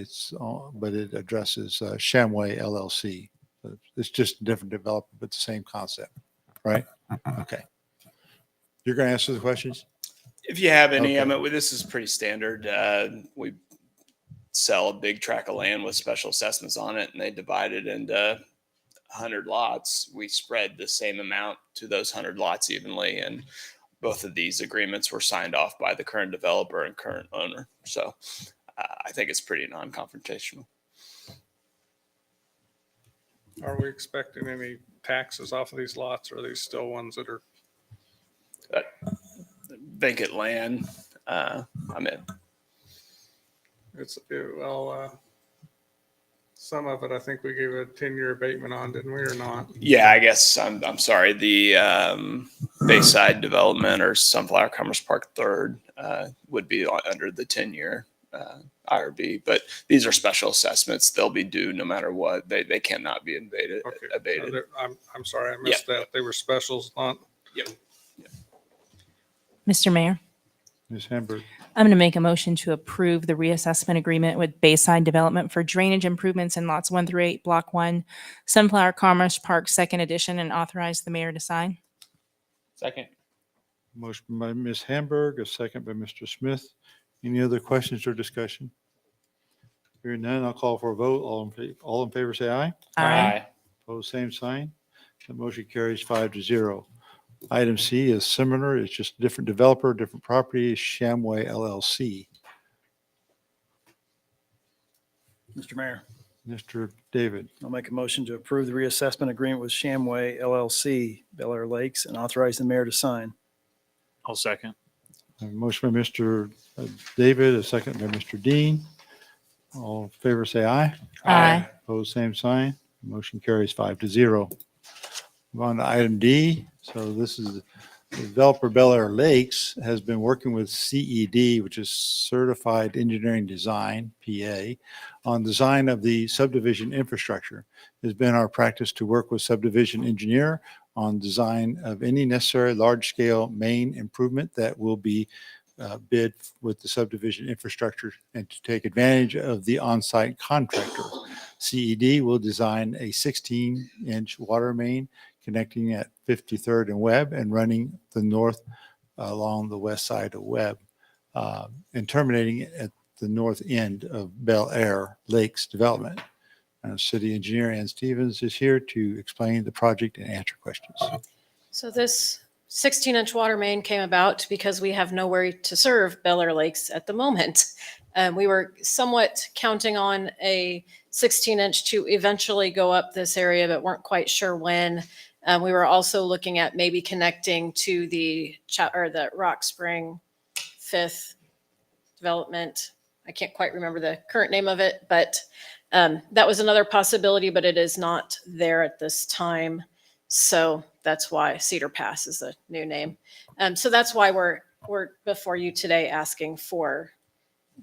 S1: But it addresses Sham Way LLC. So it's just a different developer, but the same concept, right? Okay. You're going to answer the questions?
S12: If you have any, I
S1: Okay.
S12: mean, this is pretty standard. We sell a big tract of land with special assessments on it, and they divide it into 100 lots. We spread the same amount to those 100 lots evenly, and both of these agreements were signed off by the current developer and current owner. So I think it's pretty non-confrontational.
S10: Are we expecting any taxes off of these lots, or are these still ones that are?
S12: Vacant land. I'm in.
S10: Some of it, I think we gave a 10-year abatement on, didn't we, or not?
S12: Yeah, I guess I'm sorry. The Bayside Development or Sunflower Commerce Park Third would be under the 10-year IRB, but these are special assessments. They'll be due no matter what. They cannot be abated.
S10: Okay. I'm sorry, I missed that. They were specials on.
S12: Yep.
S6: Mr. Mayor,
S1: Ms. Hamburg.
S6: I'm going to make a motion to approve the reassessment agreement with Bayside Development for drainage improvements in lots 1 through 8, Block 1, Sunflower Commerce Park, 2nd edition, and authorize the mayor to sign.
S3: Second.
S1: Motion by Ms. Hamburg, a second by Mr. Smith. Any other questions or discussion? Hearing none, I'll call for a vote. All in favor, say aye.
S6: Aye.
S1: Opposed, same sign. The motion carries 5-0. Item C is similar. It's just a different developer, different property, Sham Way LLC.
S4: Mr. Mayor,
S1: Mr. David,
S4: I'll make a motion to approve the reassessment agreement with Sham Way LLC, Bel Aire Lakes, and authorize the mayor to sign.
S7: I'll second.
S1: a motion by Mr. David, a second by Mr. Dean. All in favor, say aye.
S6: Aye.
S1: Opposed, same sign. Motion carries 5-0. Move on to item D. So this is the developer Bel Aire Lakes has been working with CED, which is Certified Engineering Design, PA, on design of the subdivision infrastructure. It's been our practice to work with subdivision engineer on design of any necessary large-scale main improvement that will be bid with the subdivision infrastructure and to take advantage of the on-site contractor. CED will design a 16-inch water main connecting at 53rd and Webb and running the north along the west side of Webb and terminating at the north end of Bel Aire Lakes development. City Engineer Ann Stevens is here to explain the project and answer questions.
S13: So this 16-inch water main came about because we have nowhere to serve Bel Aire Lakes at the moment. We were somewhat counting on a 16-inch to eventually go up this area, but weren't quite sure when. We were also looking at maybe connecting to the Rock Spring 5th development. I can't quite remember the current name of it, but that was another possibility, but it is not there at this time. So that's why Cedar Pass is the new name. So that's why we're before you today asking for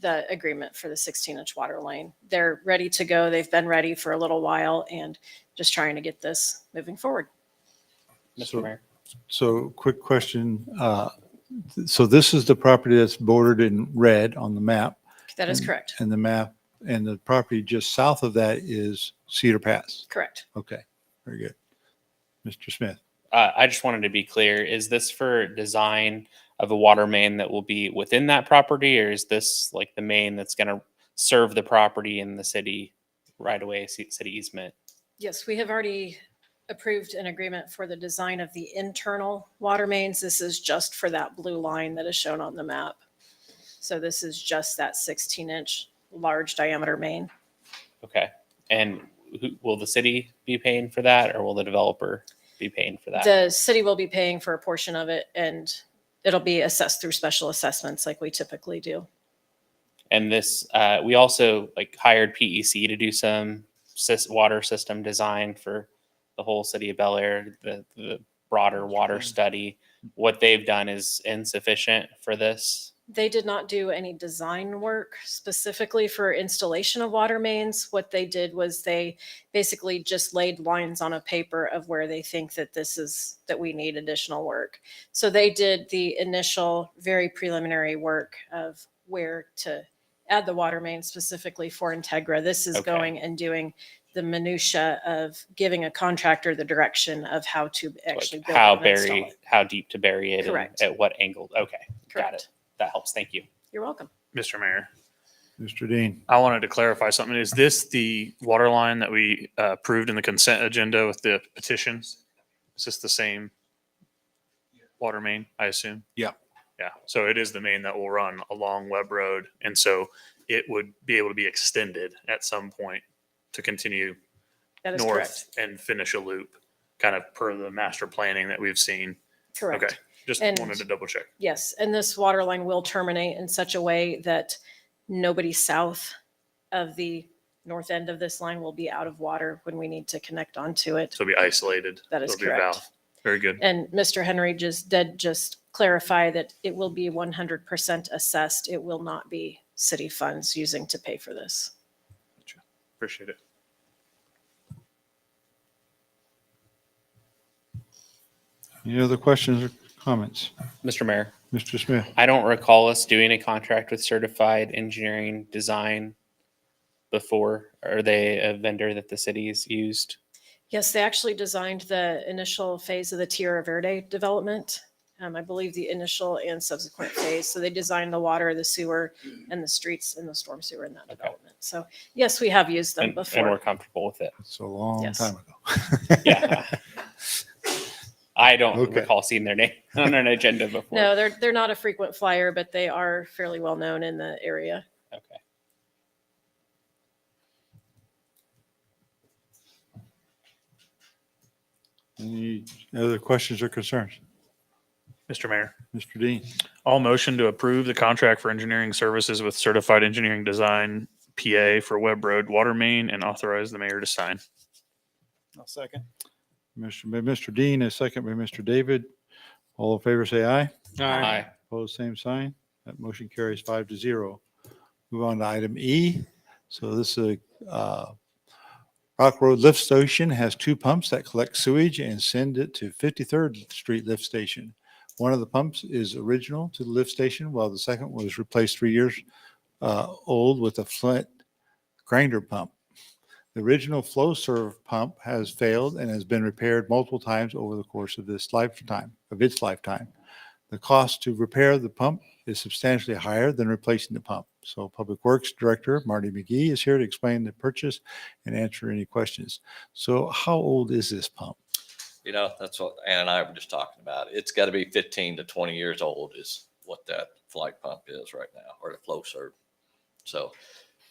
S13: the agreement for the 16-inch water line. They're ready to go. They've been ready for a little while and just trying to get this moving forward.
S3: Mr. Mayor.
S1: So quick question. So this is the property that's bordered in red on the map.
S13: That is correct.
S1: And the map and the property just south of that is Cedar Pass.
S13: Correct.
S1: Okay, very good. Mr. Smith.
S3: I just wanted to be clear. Is this for design of a water main that will be within that property, or is this like the main that's going to serve the property in the city right away, city easement?
S13: Yes, we have already approved an agreement for the design of the internal water mains. This is just for that blue line that is shown on the map. So this is just that 16-inch large diameter main.
S3: Okay. And will the city be paying for that, or will the developer be paying for that?
S13: The city will be paying for a portion of it, and it'll be assessed through special assessments like we typically do.
S3: And this, we also hired PEC to do some water system design for the whole city of Bel Aire, the broader water study. What they've done is insufficient for this
S13: They did not do any design work specifically for installation of water mains. What they did was they basically just laid lines on a paper of where they think that that we need additional work. So they did the initial, very preliminary work of where to add the water main specifically for Integra. This is
S3: Okay.
S13: going and doing the minutia of giving a contractor the direction of how to actually build
S3: How
S13: it and install
S3: bury,
S13: it.
S3: how deep to bury it,
S13: Correct.
S3: and at what angle. Okay, got
S13: Correct.
S3: it. That helps. Thank you.
S13: You're welcome.
S7: Mr. Mayor,
S1: Mr. Dean.
S7: I wanted to clarify something. Is this the water line that we approved in the consent agenda with the petitions? Is this the same water main, I assume?
S1: Yeah.
S7: Yeah. So it is the main that will run along Webb Road. And so it would be able to be extended at some point to continue
S13: That is
S7: north
S13: correct.
S7: and finish a loop, kind of per the master planning that we've seen.
S13: Correct.
S7: Okay. Just
S13: And-
S7: wanted to double check.
S13: Yes, and this water line will terminate in such a way that nobody south of the north end of this line will be out of water when we need to connect onto it.
S7: So it'll be isolated.
S13: That is
S7: It'll be a
S13: correct.
S7: valve. Very good.
S13: And Mr. Henry did clarify that it will be 100% assessed. It will not be city funds using to pay for this.
S7: Appreciate it.
S1: Any other questions or comments?
S3: Mr. Mayor,
S1: Mr. Smith?
S3: I don't recall us doing a contract with Certified Engineering Design before. Are they a vendor that the city's used?
S13: Yes, they actually designed the initial phase of the Tierra Verde development. I believe the initial and subsequent phase. So they designed the water, the sewer, and the streets and the storm sewer in that development. So yes, we have used them
S3: And we're
S13: before.
S3: comfortable with it.
S1: It's a long
S13: Yes.
S1: time ago.
S3: Yeah. I don't
S1: Okay.
S3: recall seeing their name on an agenda before.
S13: No, they're not a frequent flyer, but they are fairly well known in the area.
S3: Okay.
S1: Any other questions or concerns?
S7: Mr. Mayor,
S1: Mr. Dean?
S7: I'll motion to approve the contract for engineering services with Certified Engineering Design PA for Webb Road Water Main and authorize the mayor to sign.
S4: I'll second.
S1: Motion by Mr. Dean, a second by Mr. David. All in favor, say aye.
S3: Aye.
S1: Opposed, same sign. That motion carries 5-0. Move on to item E. So this is a Rock Road Lift Station has 2 pumps that collect sewage and send it to 53rd Street Lift Station. One of the pumps is original to the lift station, while the second was replaced 3 years old with a Flint grinder pump. The original Floserve pump has failed and has been repaired multiple times over the course of its lifetime. The cost to repair the pump is substantially higher than replacing the pump. So Public Works Director Marty McGee is here to explain the purchase and answer any questions. So how old is this pump?
S14: You know, that's what Ann and I were just talking about. It's got to be 15 to 20 years old is what that Flygt pump is right now, or the Floserve. So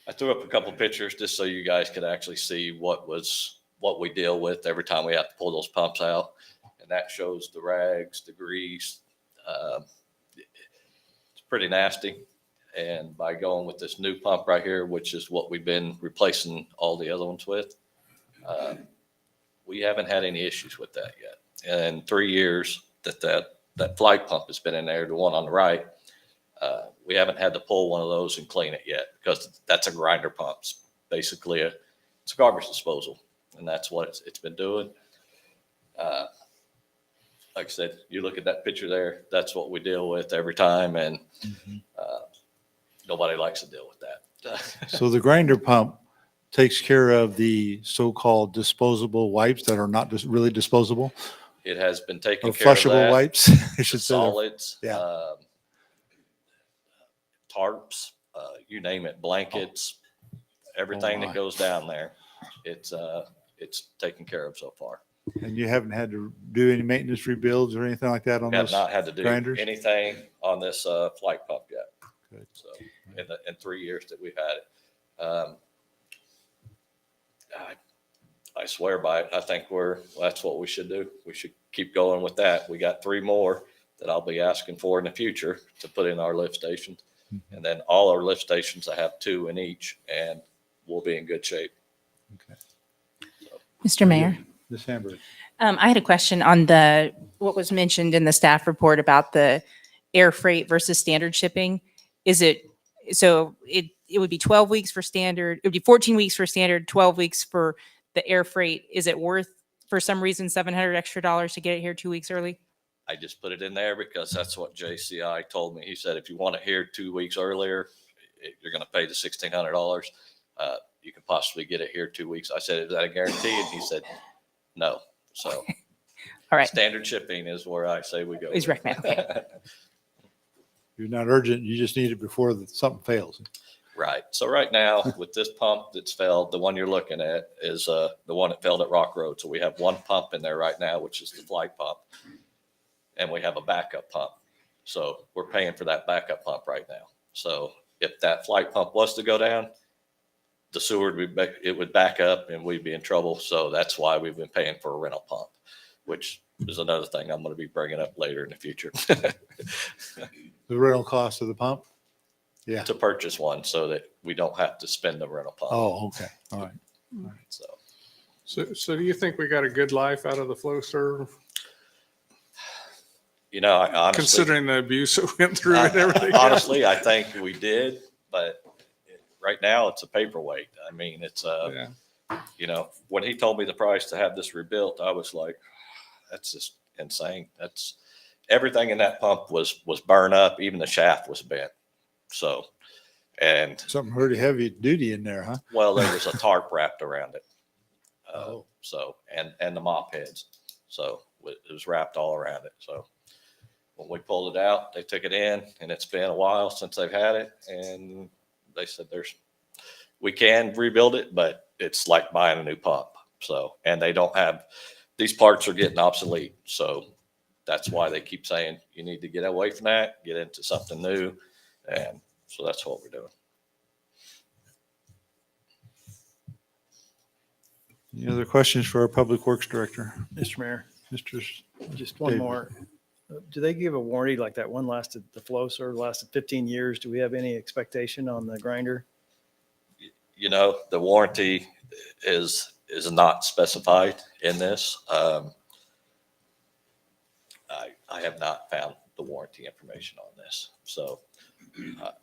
S14: I threw up a couple pictures just so you guys could actually see what we deal with every time we have to pull those pumps out. And that shows the rags, the grease. It's pretty nasty. And by going with this new pump right here, which is what we've been replacing all the other ones with, we haven't had any issues with that yet. And in 3 years that Flygt pump has been in there, the one on the right, we haven't had to pull one of those and clean it yet because that's a grinder pump. It's basically it's a garbage disposal, and that's what it's been doing. Like I said, you look at that picture there, that's what we deal with every time, and nobody likes to deal with that.
S1: So the grinder pump takes care of the so-called disposable wipes that are not really disposable,
S14: It has been taken
S1: or
S14: care of
S1: flushable
S14: that.
S1: wipes, I should say.
S14: Solids,
S1: Yeah.
S14: Tarps, you name it, blankets, everything
S1: my.
S14: that goes down there. It's taken care of so far.
S1: And you haven't had to do any maintenance rebuilds or anything like that on
S14: We have
S1: those?
S14: not had to do
S1: grinders?
S14: anything on this Flygt pump yet.
S1: Good.
S14: So in 3 years that we've had it. I swear by it. I think that's what we should do. We should keep going with that. We got 3 more that I'll be asking for in the future to put in our lift stations. And then all our lift stations, I have 2 in each, and we'll be in good shape.
S1: Okay.
S6: Mr. Mayor,
S1: Ms. Hamburg.
S6: I had a question on what was mentioned in the staff report about the air freight versus standard shipping. It would be 12 weeks for standard, it would be 14 weeks for standard, 12 weeks for the air freight. Is it worth, for some reason, $700 extra to get it here 2 weeks early?
S14: I just put it in there because that's what JCI told me. He said, if you want it here 2 weeks earlier, you're going to pay the $1,600. You can possibly get it here 2 weeks. I said, is that a guarantee? And he said, no. So
S6: All right.
S14: standard shipping is where I say we go.
S6: Is recommended. Okay.
S1: You're not urgent. You just need it before something fails.
S14: Right. So right now with this pump that's failed, the one you're looking at is the one that failed at Rock Road. So we have one pump in there right now, which is the Flygt pump. And we have a backup pump. So we're paying for that backup pump right now. So if that Flygt pump was to go down, the sewer would back up and we'd be in trouble. So that's why we've been paying for a rental pump, which is another thing I'm going to be bringing up later in the future.
S1: The rental cost of the pump? Yeah.
S14: To purchase one so that we don't have to spend the rental pump.
S1: Oh, okay. All right.
S10: So do you think we got a good life out of the Floserve,
S14: You know, I honestly,
S10: considering the abuse that went through and everything?
S14: honestly, I think we did, but right now it's a paperweight. I mean, it's
S10: Yeah.
S14: you know, when he told me the price to have this rebuilt, I was like, that's just insane. That's everything in that pump was burned up. Even the shaft was bent. So, and
S1: Something pretty heavy duty in there, huh?
S14: well, there was a tarp wrapped around it.
S1: Oh.
S14: So, and the mop heads. So it was wrapped all around it. So when we pulled it out, they took it in, and it's been a while since they've had it. And they said we can rebuild it, but it's like buying a new pump. So, and they don't have, these parts are getting obsolete. So that's why they keep saying you need to get away from that, get into something new. And so that's what we're doing.
S1: Any other questions for our Public Works Director?
S4: Mr. Mayor,
S1: Mr.
S4: just one
S1: David.
S4: more. Do they give a warranty like that one lasted, the Floserve lasted 15 years? Do we have any expectation on the grinder?
S14: You know, the warranty is not specified in this. I have not found the warranty information on this. So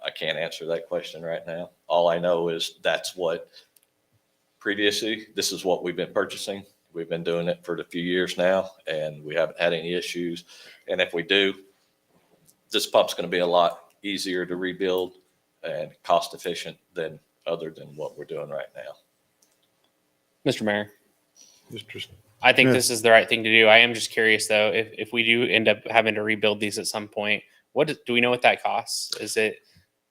S14: I can't answer that question right now. All I know is that's what previously, this is what we've been purchasing. We've been doing it for a few years now, and we haven't had any issues. And if we do, this pump's going to be a lot easier to rebuild and cost efficient than what we're doing right now.
S3: Mr. Mayor,
S1: Mr.
S3: I think
S1: Smith.
S3: this is the right thing to do. I am just curious though, if we do end up having to rebuild these at some point, do we know what that costs? Is it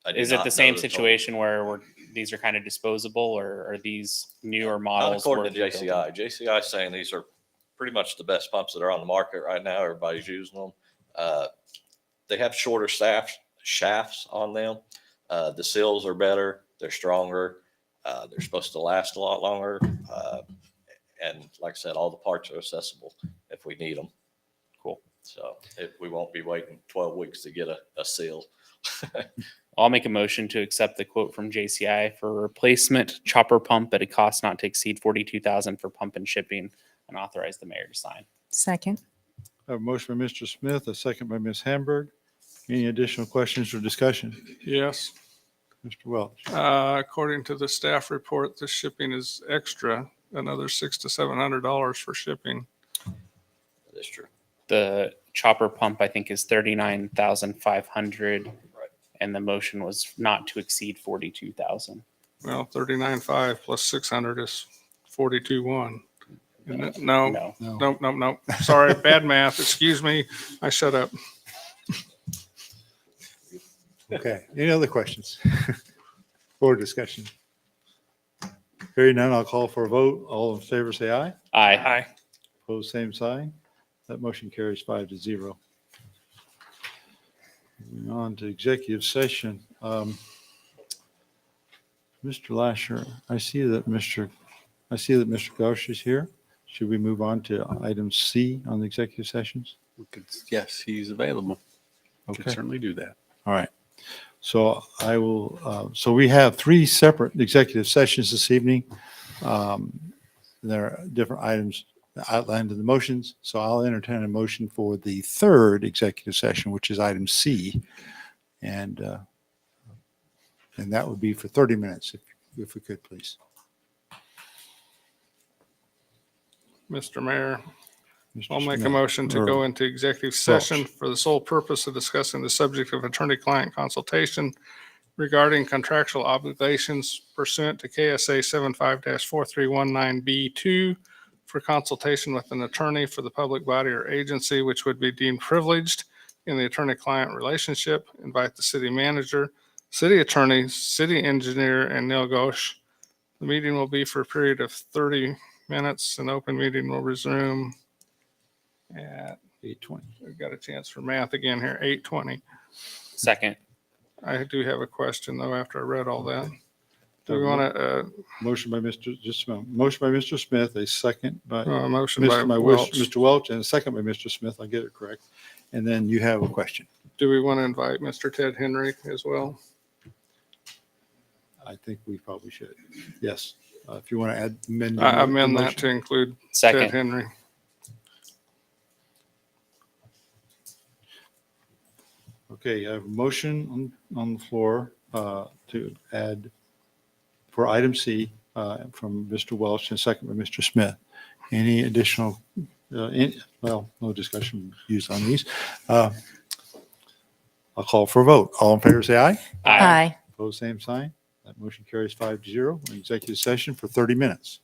S3: the same situation where these are kind of disposable, or are these newer models?
S14: Not according to
S3: worth rebuilding?
S14: JCI. JCI is saying these are pretty much the best pumps that are on the market right now. Everybody's using them. They have shorter shafts on them. The seals are better. They're stronger. They're supposed to last a lot longer. And like I said, all the parts are accessible if we need them.
S3: Cool.
S14: So we won't be waiting 12 weeks to get a seal.
S3: I'll make a motion to accept the quote from JCI for replacement chopper pump at a cost not to exceed $42,000 for pump and shipping, and authorize the mayor to sign.
S6: Second.
S1: I have a motion by Mr. Smith, a second by Ms. Hamburg. Any additional questions or discussion?
S10: Yes.
S1: Mr. Welch?
S10: According to the staff report, the shipping is extra, another $600 to $700 for shipping.
S14: That is true.
S3: The chopper pump, I think, is $39,500.
S14: Right.
S3: And the motion was not to exceed 42,000.
S10: Well, 39.5 plus 600 is 42.1. Isn't it? No,
S3: No.
S10: no. Sorry, bad math. Excuse me. I shut up.
S1: Okay. Any other questions or discussion? Hearing none, I'll call for a vote. All in favor, say aye.
S3: Aye.
S1: Opposed, same sign. That motion carries 5-0. Moving on to executive session. Mr. Lasher, I see that Mr. Gauch is here. Should we move on to item C on the executive sessions?
S15: Yes, he's available. We
S1: Okay.
S15: can certainly do that.
S1: All right. So I will, so we have 3 separate executive sessions this evening. There are different items outlined in the motions. So I'll entertain a motion for the third executive session, which is item C. And that would be for 30 minutes, if we could, please.
S10: Mr. Mayor,
S1: Mr.
S10: I'll make a
S1: Smith,
S10: motion to
S1: or
S10: go into executive session
S1: Welch.
S10: for the sole purpose of discussing the subject of attorney-client consultation regarding contractual obligations pursuant to KSA 75-4319B2 for consultation with an attorney for the public body or agency which would be deemed privileged in the attorney-client relationship. Invite the city manager, city attorney, city engineer, and Neil Ghosh. The meeting will be for a period of 30 minutes. An open meeting will resume at
S1: 8:20.
S10: We've got a chance for math again here, 8:20.
S3: Second.
S10: I do have a question though, after I read all that. Do we want to,
S1: Motion by Mr. Smith, a second by
S10: motion by Welch.
S1: Mr. Welch, and a second by Mr. Smith. I'll get it correct. And then you have a question.
S10: Do we want to invite Mr. Ted Henry as well?
S1: I think we probably should. Yes. If you want to amend.
S10: I amend that to include
S3: Second.
S10: Ted Henry.
S1: Okay, I have a motion on the floor to add for item C from Mr. Welch and second by Mr. Smith. Any additional, no discussion used on these. I'll call for a vote. All in favor, say aye.
S6: Aye.
S1: Opposed, same sign. That motion carries 5-0. We're in executive session for 30 minutes.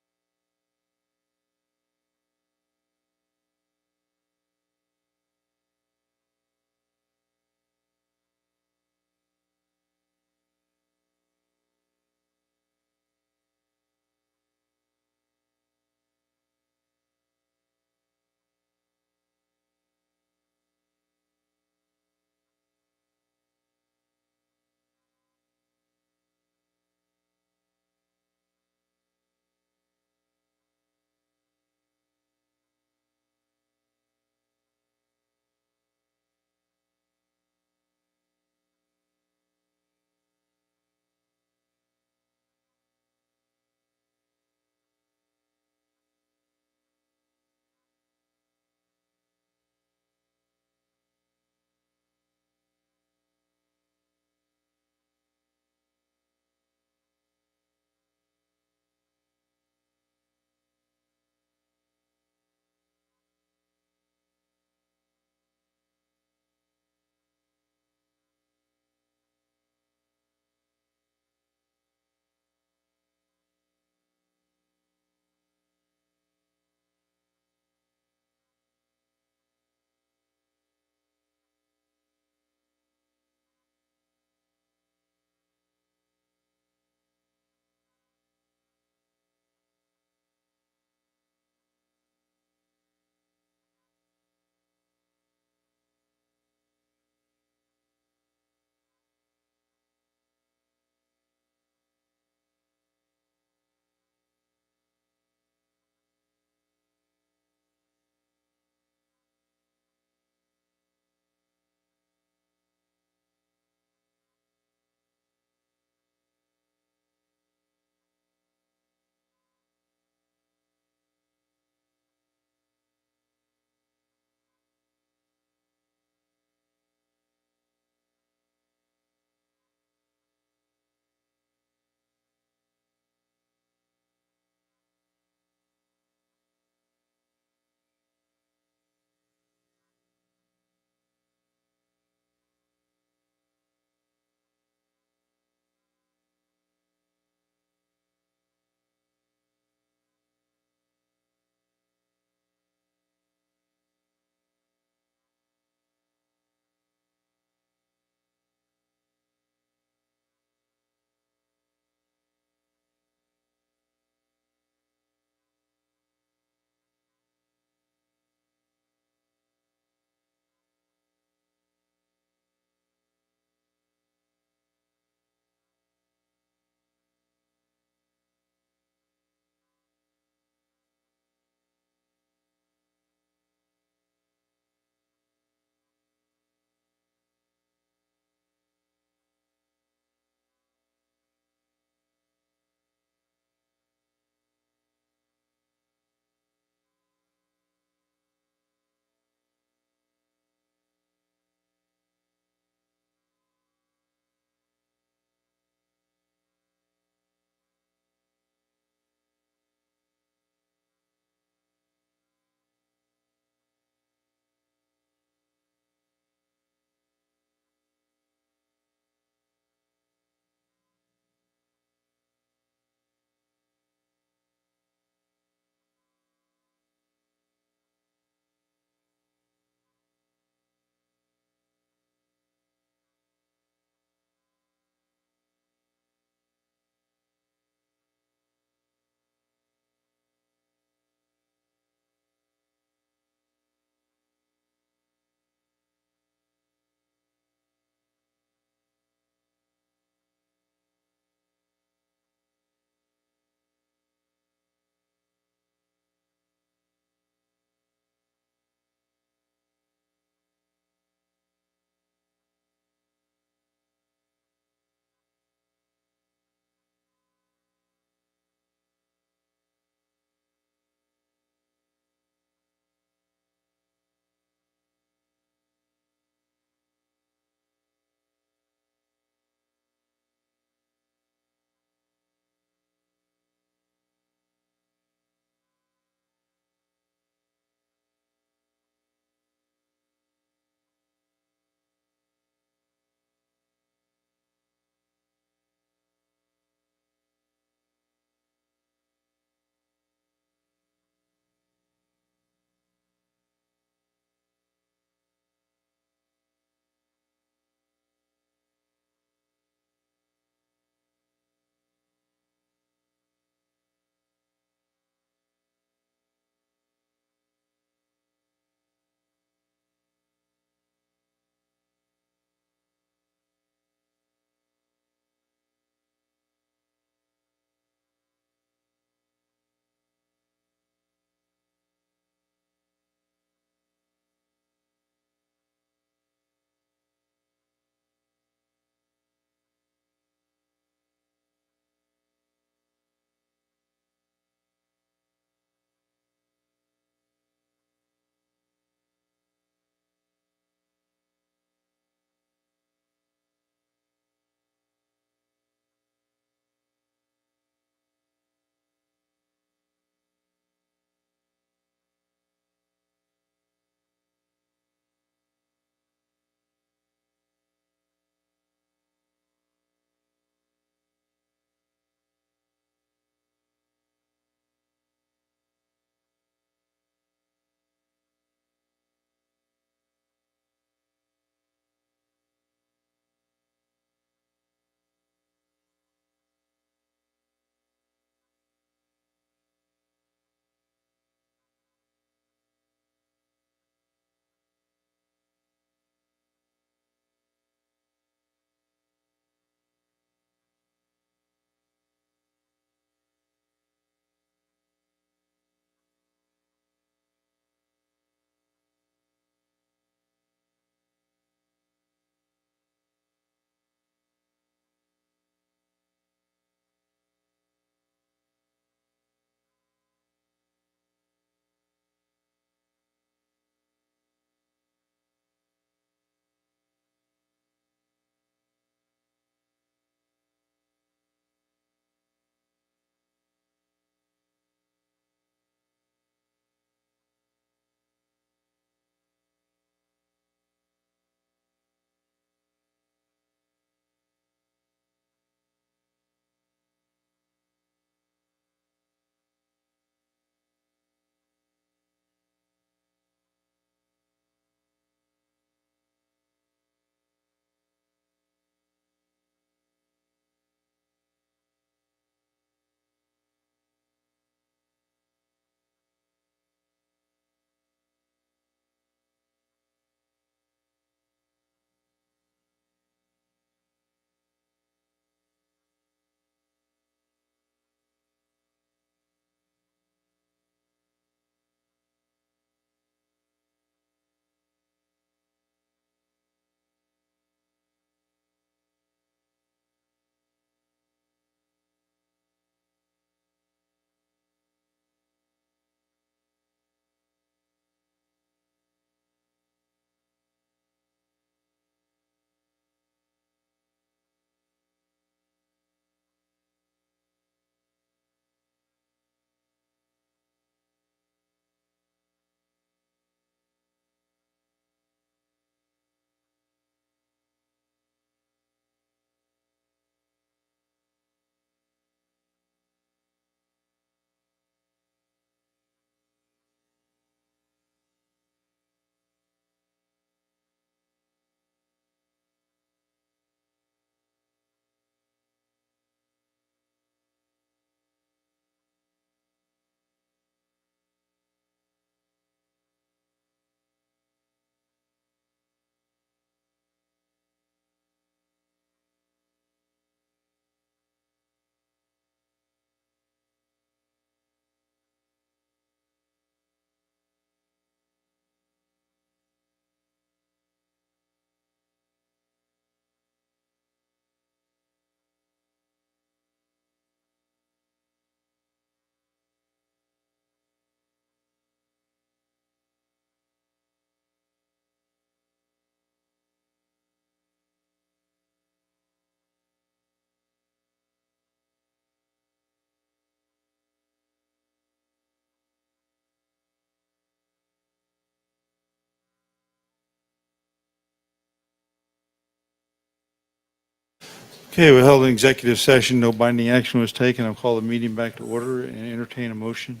S1: Okay, we held an executive session. No binding action was taken. I'll call the meeting back to order and entertain a motion.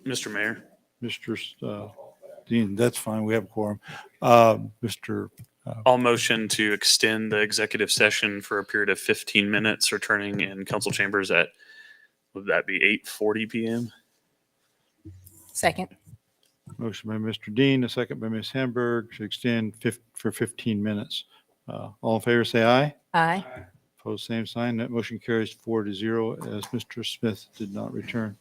S7: Mr. Mayor,
S1: Mr. Dean, that's fine. We have a quorum. Mr.
S7: I'll motion to extend the executive session for a period of 15 minutes, returning in council chambers at, would that be 8:40 PM?
S6: Second.
S1: Motion by Mr. Dean, a second by Ms. Hamburg to extend for 15 minutes. All in favor, say aye.
S6: Aye.
S1: Opposed, same sign. That motion carries 4-0 as Mr. Smith did not return.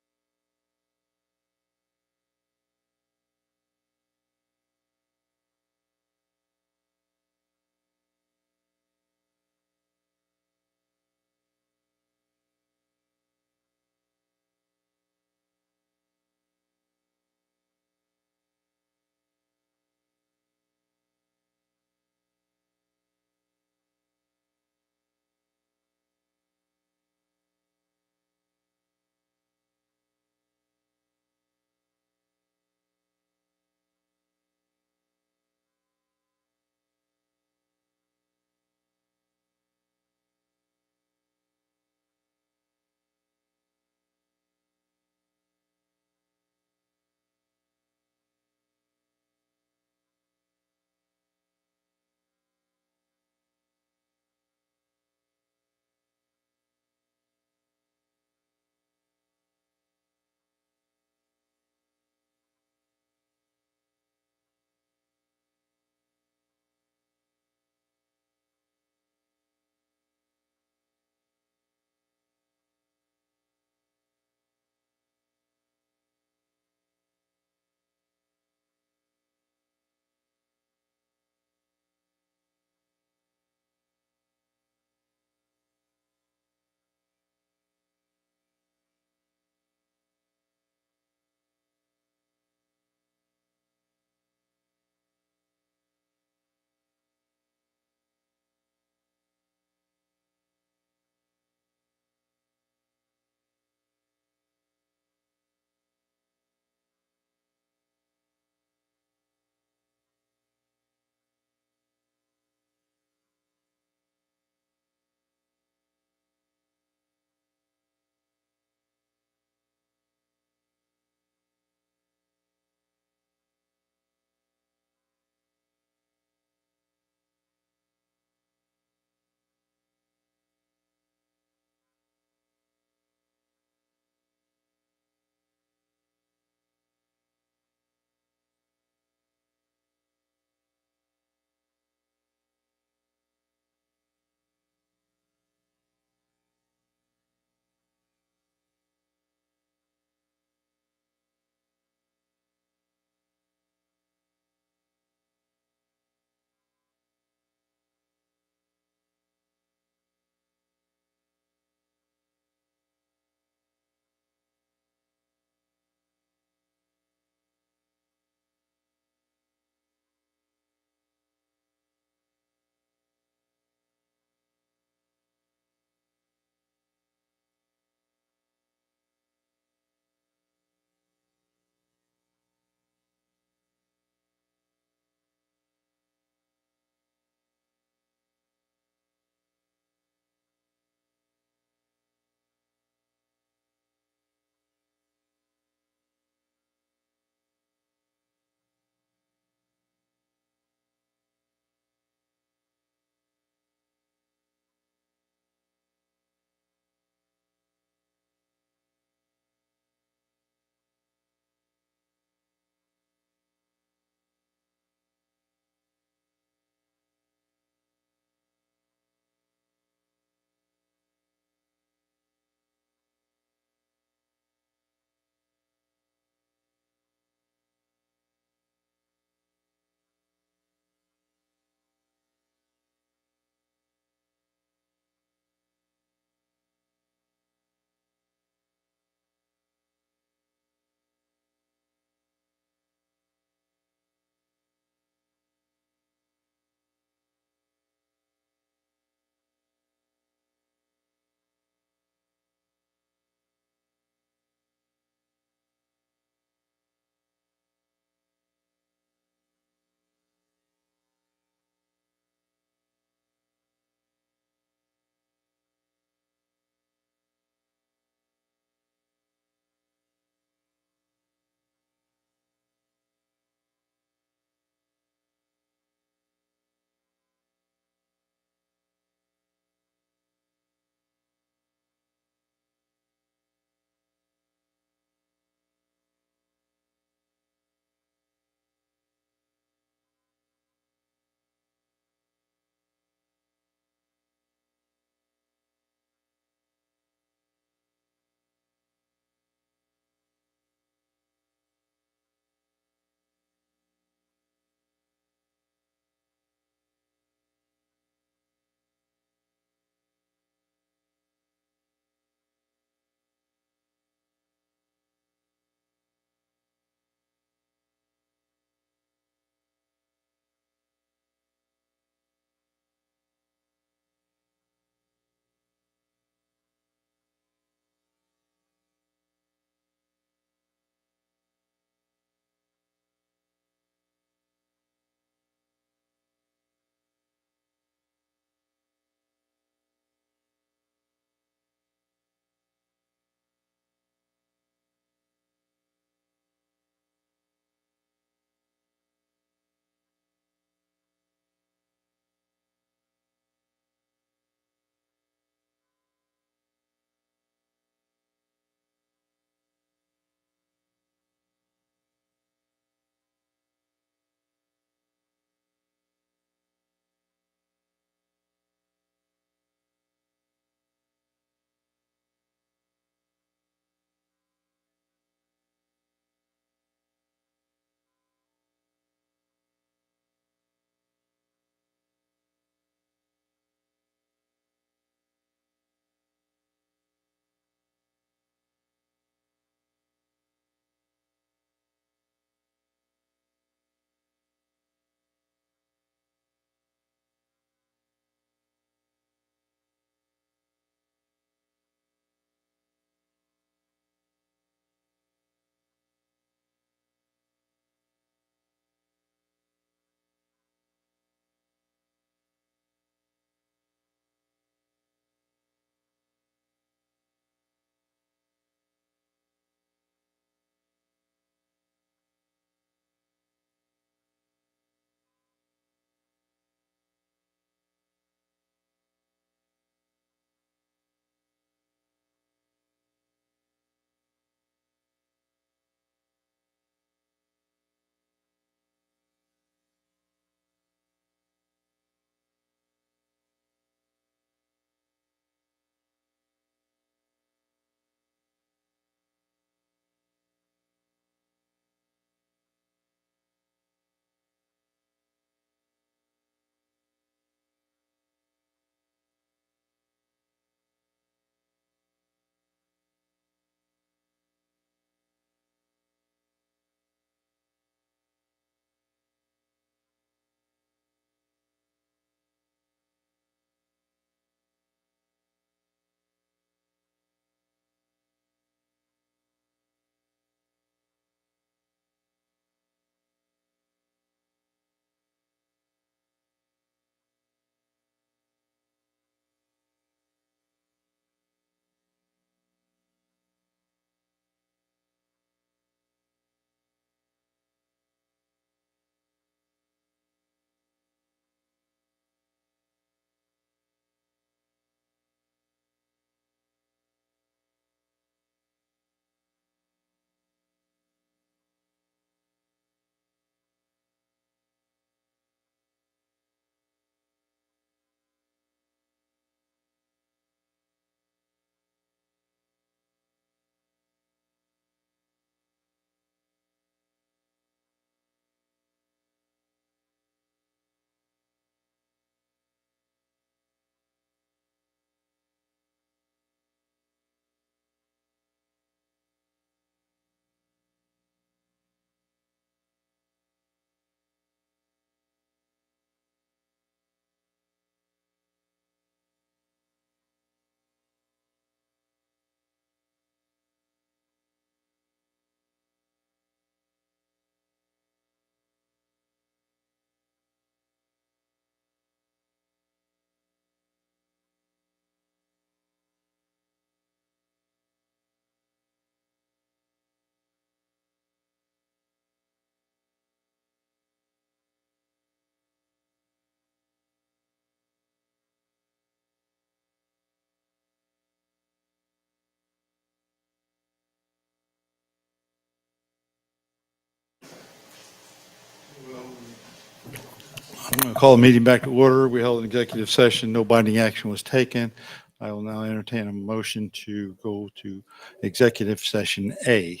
S1: I'm going to call the meeting back to order. We held an executive session. No binding action was taken. I will now entertain a motion to go to executive session A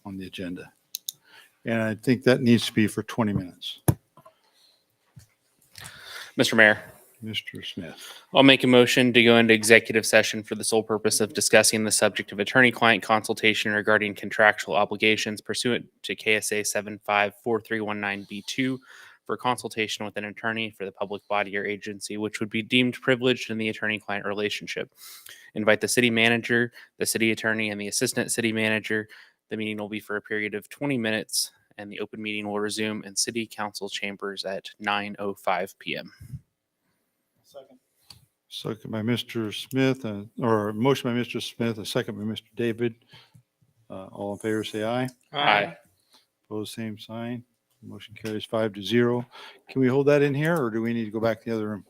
S1: on the agenda. And I think that needs to be for 20 minutes.
S3: Mr. Mayor,
S1: Mr. Smith.
S3: I'll make a motion to go into executive session for the sole purpose of discussing the subject of attorney-client consultation regarding contractual obligations pursuant to KSA 754319B2 for consultation with an attorney for the public body or agency which would be deemed privileged in the attorney-client relationship. Invite the city manager, the city attorney, and the assistant city manager. The meeting will be for a period of 20 minutes, and the open meeting will resume in city council chambers at 9:05 p.m.
S1: Second by Mr. Smith, or a motion by Mr. Smith, a second by Mr. David. All in favor, say aye.
S3: Aye.
S1: Opposed, same sign. Motion carries 5-0. Can we hold that in here, or do we need to go back to the other room?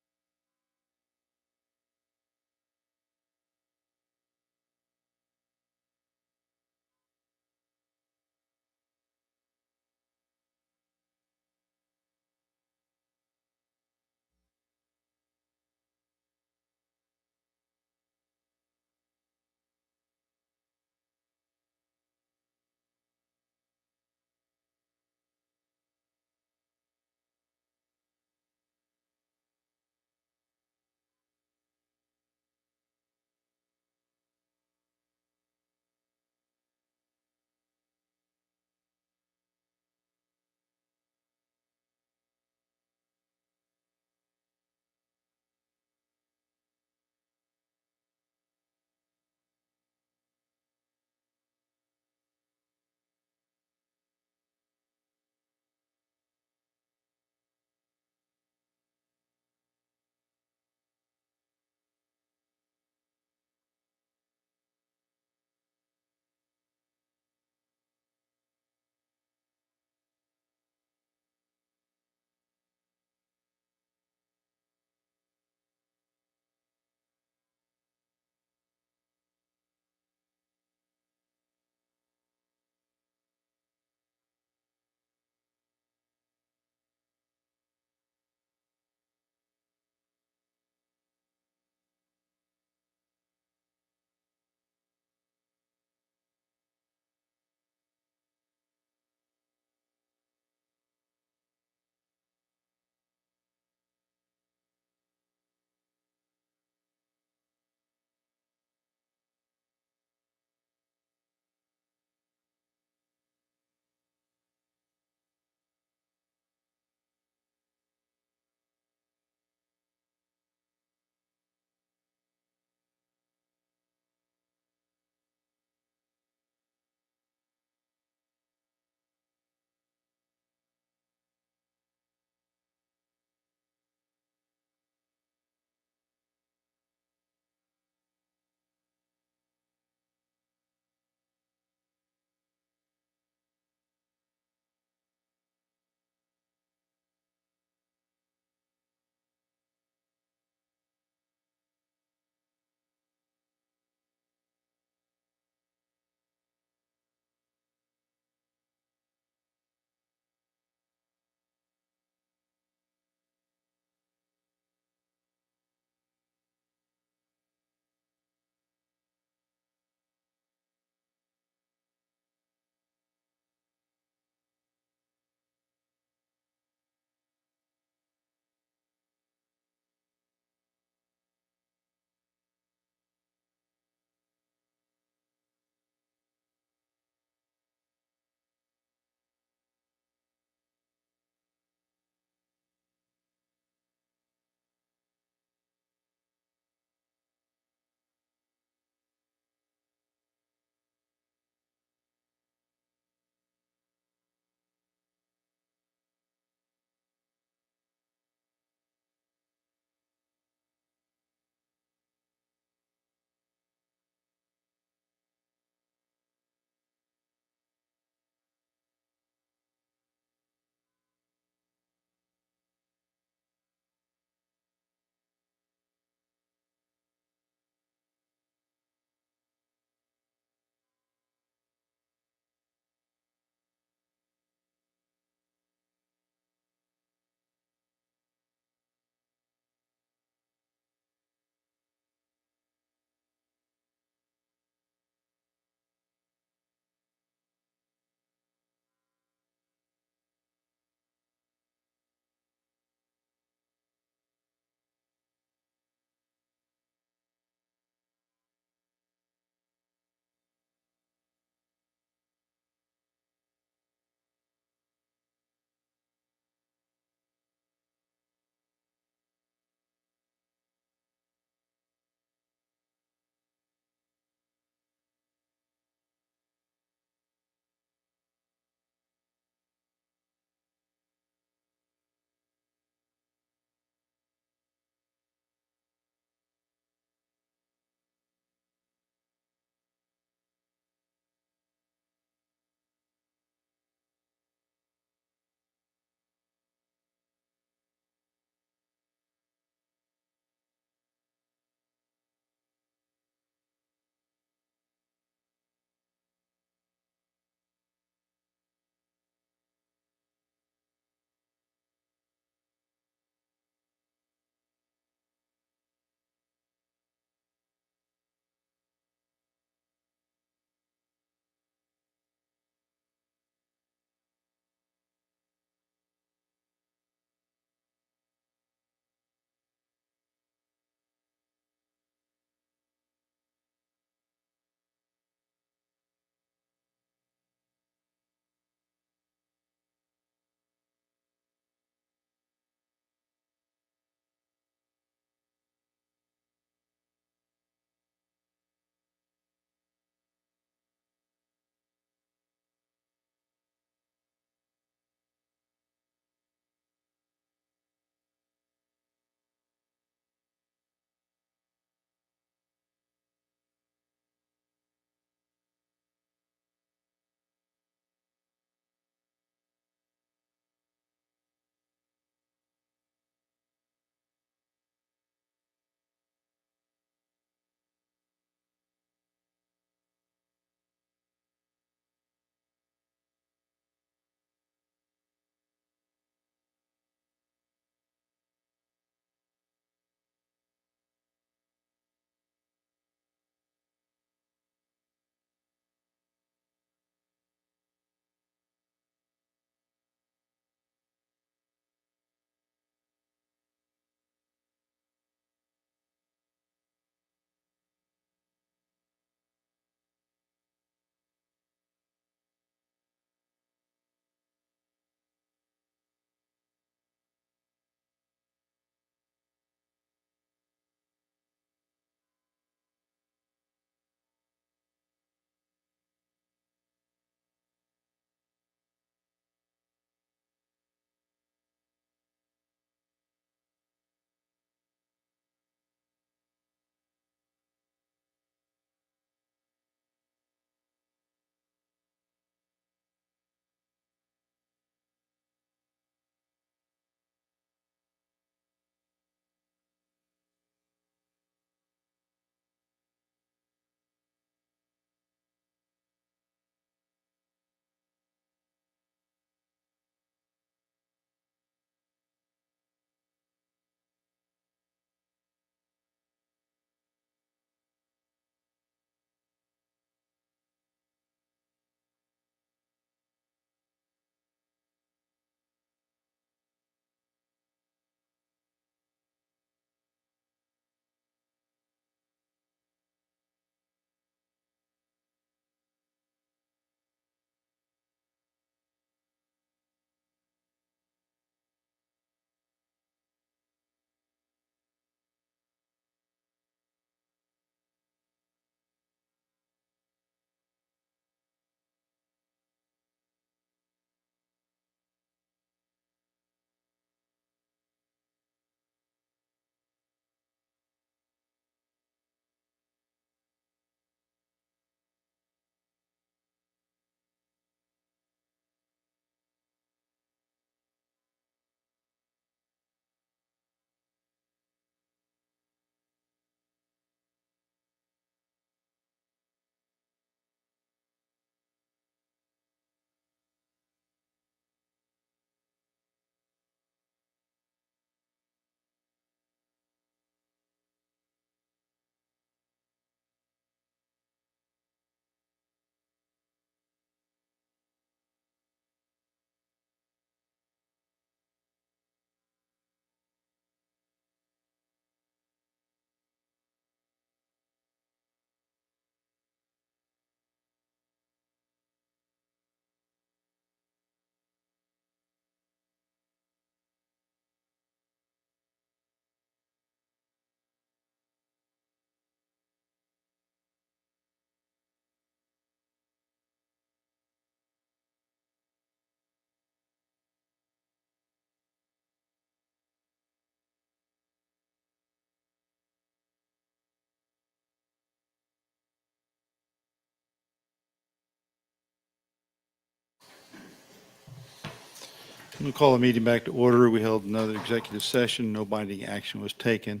S1: We'll call the meeting back to order. We held another executive session. No binding action was taken.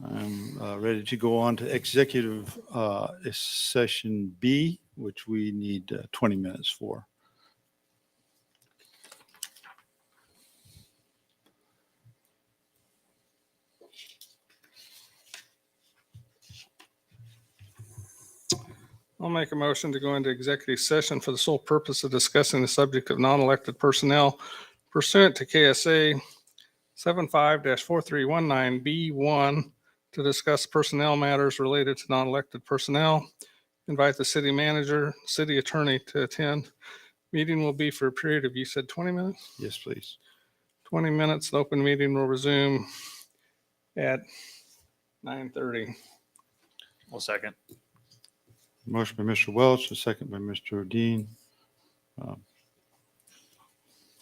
S1: I'm ready to go on to executive session B, which we need 20 minutes for.
S10: I'll make a motion to go into executive session for the sole purpose of discussing the subject of non-elected personnel pursuant to KSA 75-4319B1 to discuss personnel matters related to non-elected personnel. Invite the city manager, city attorney to attend. Meeting will be for a period of, you said 20 minutes?
S1: Yes, please.
S10: 20 minutes. The open meeting will resume at 9:30.
S7: One second.
S1: Motion by Mr. Welch, a second by Mr. Dean.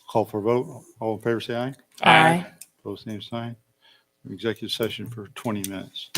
S1: Call for a vote. All in favor, say aye.
S6: Aye.
S1: Opposed, same sign. Executive session for 20 minutes.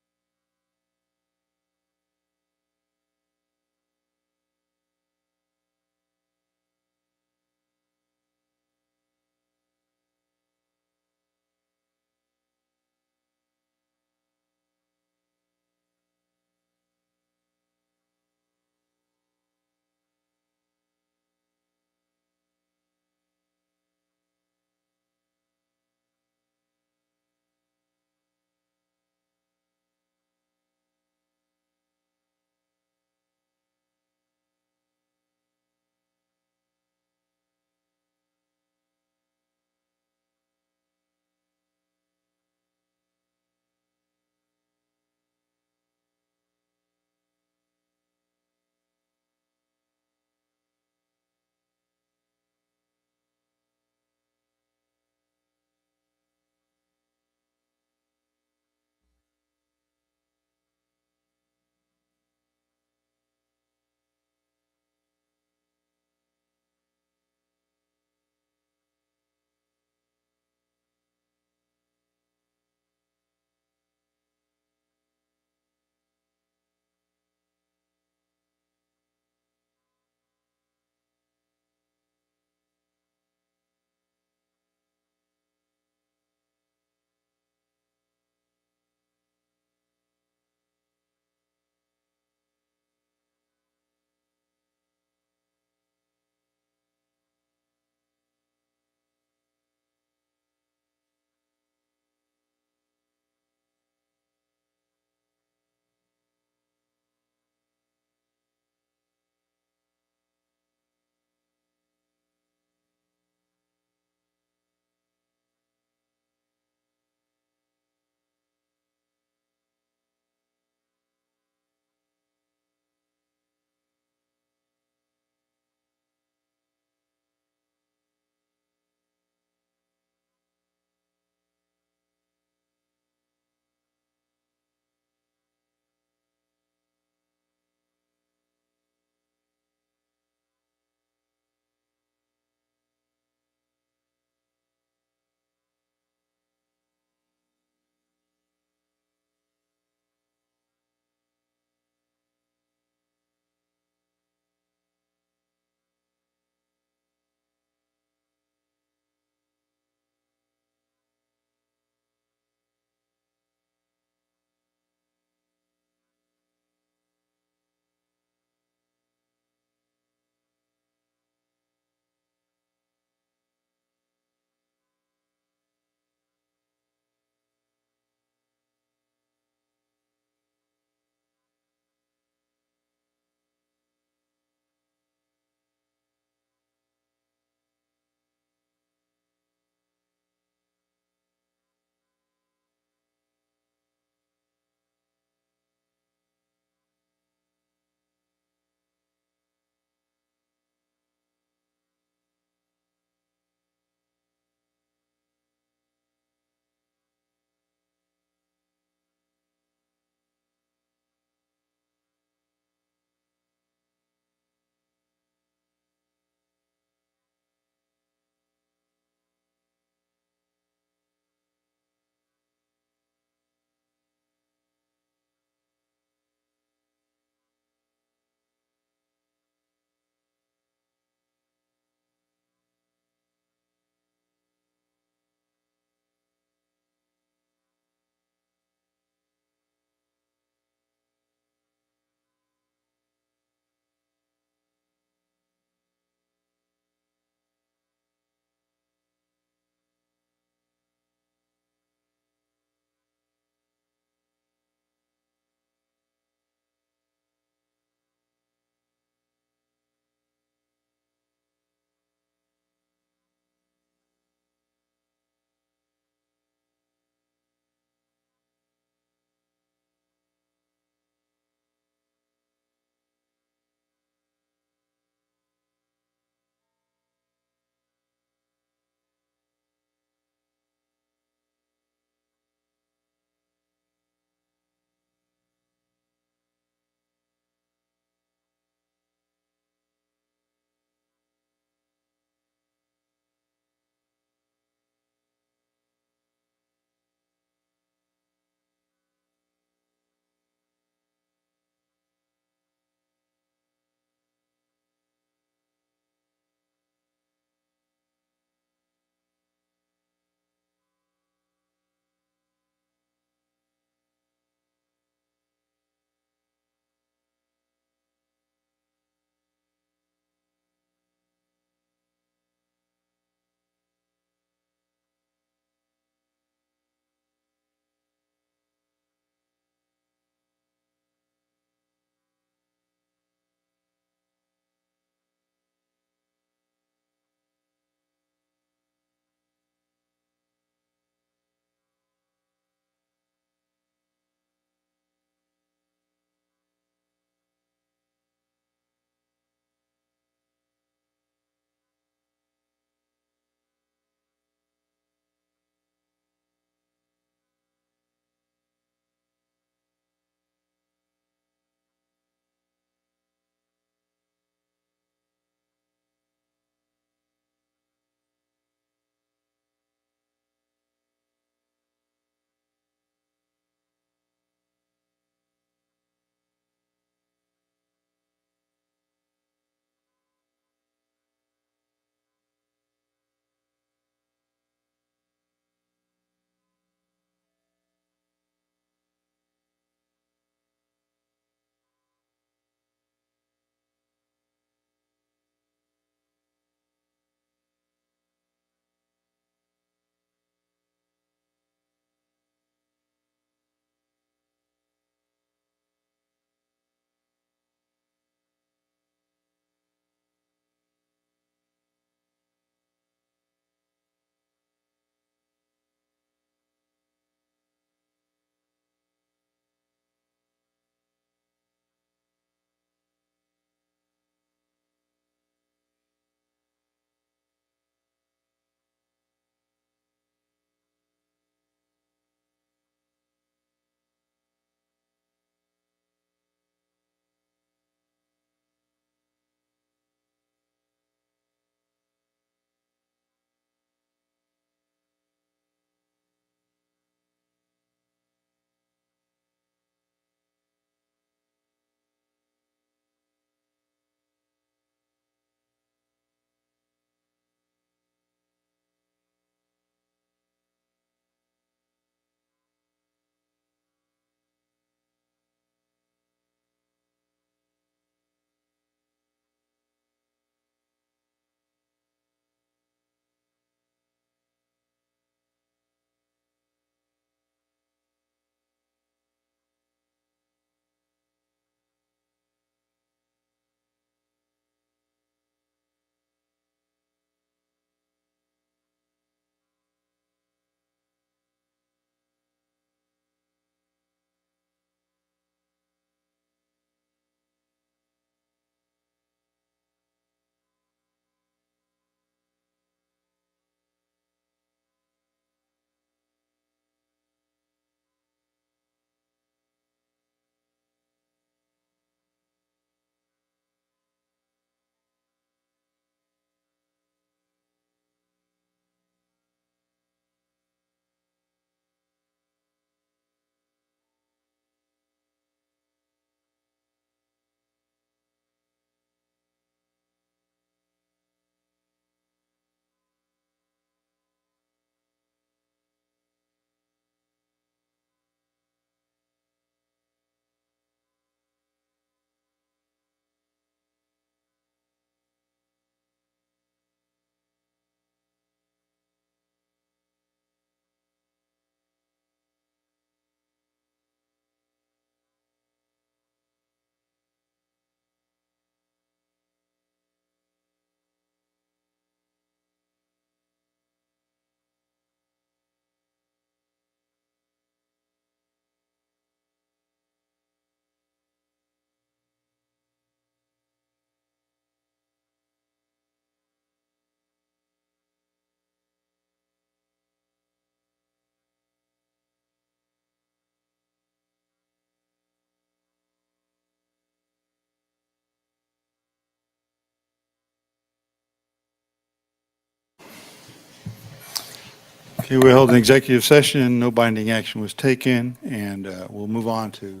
S1: Okay, we held an executive session, no binding action was taken, and we'll move on to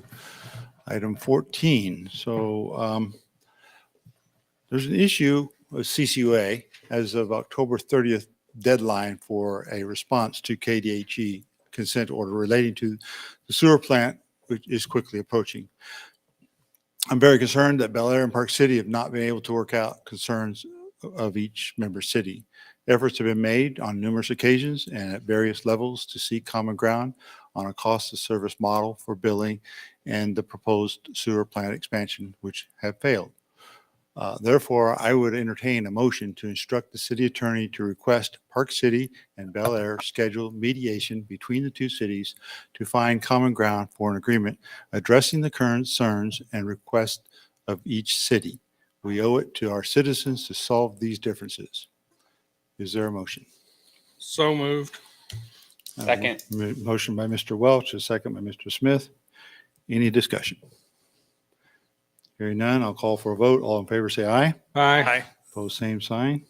S1: item 14. So there's an issue with CCUA as of October 30th deadline for a response to KDHE consent order relating to the sewer plant, which is quickly approaching. I'm very concerned that Bel Aire and Park City have not been able to work out concerns of each member city. Efforts have been made on numerous occasions and at various levels to seek common ground on a cost of service model for billing and the proposed sewer plant expansion, which have failed. Therefore, I would entertain a motion to instruct the city attorney to request Park City and Bel Aire schedule mediation between the two cities to find common ground for an agreement addressing the current concerns and requests of each city. We owe it to our citizens to solve these differences. Is there a motion?
S10: So moved.
S3: Second.
S1: Motion by Mr. Welch, a second by Mr. Smith. Any discussion? Hearing none, I'll call for a vote. All in favor, say aye.
S10: Aye.
S1: Opposed, same sign.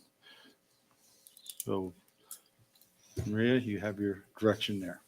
S1: So, Maria, you have your direction there.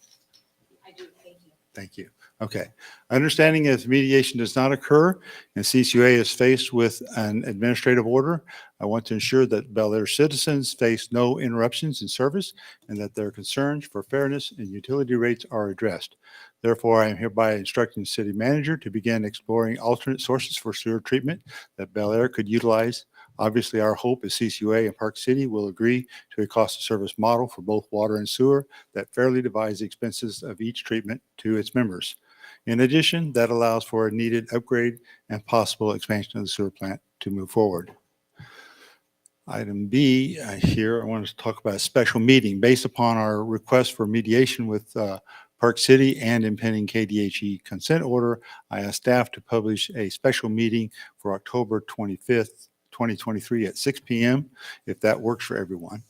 S8: I do, thank you.
S1: Thank you. Okay. Understanding if mediation does not occur and CCUA is faced with an administrative order, I want to ensure that Bel Aire citizens face no interruptions in service and that their concerns for fairness and utility rates are addressed. Therefore, I am hereby instructing the city manager to begin exploring alternate sources for sewer treatment that Bel Aire could utilize. Obviously, our hope is CCUA and Park City will agree to a cost of service model for both water and sewer that fairly divides the expenses of each treatment to its members. In addition, that allows for a needed upgrade and possible expansion of the sewer plant to move forward. Item B here, I wanted to talk about a special meeting based upon our request for mediation with Park City and impending KDHE consent order. I asked staff to publish a special meeting for October 25th, 2023 at 6 p.m. if that works for everyone.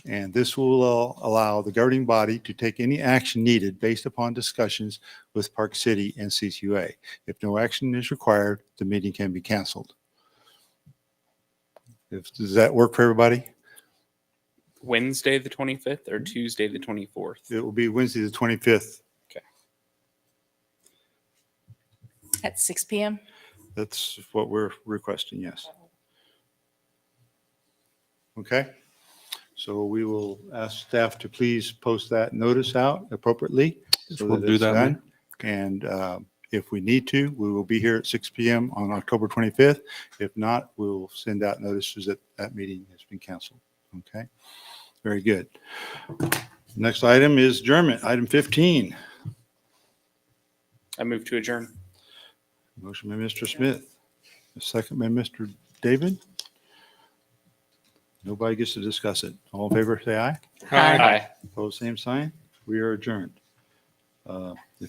S1: And this will allow the governing body to take any action needed based upon discussions with Park City and CCUA. If no action is required, the meeting can be canceled. Does that work for everybody?
S3: Wednesday, the 25th or Tuesday, the 24th?
S1: It will be Wednesday, the 25th.
S6: At 6 p.m.
S1: That's what we're requesting, yes. Okay. So we will ask staff to please post that notice out appropriately. So
S15: We'll
S1: that
S15: do
S1: it's
S15: that,
S1: done. And if we need to, we will be here at 6 p.m. on October 25th. If not, we'll send out notices that that meeting has been canceled. Okay. Very good. Next item is adjournment. Item 15.
S3: I move to adjourn.
S1: Motion by Mr. Smith, a second by Mr. David. Nobody gets to discuss it. All in favor, say aye.
S10: Aye.
S3: Aye.
S1: Opposed, same sign. We are adjourned. If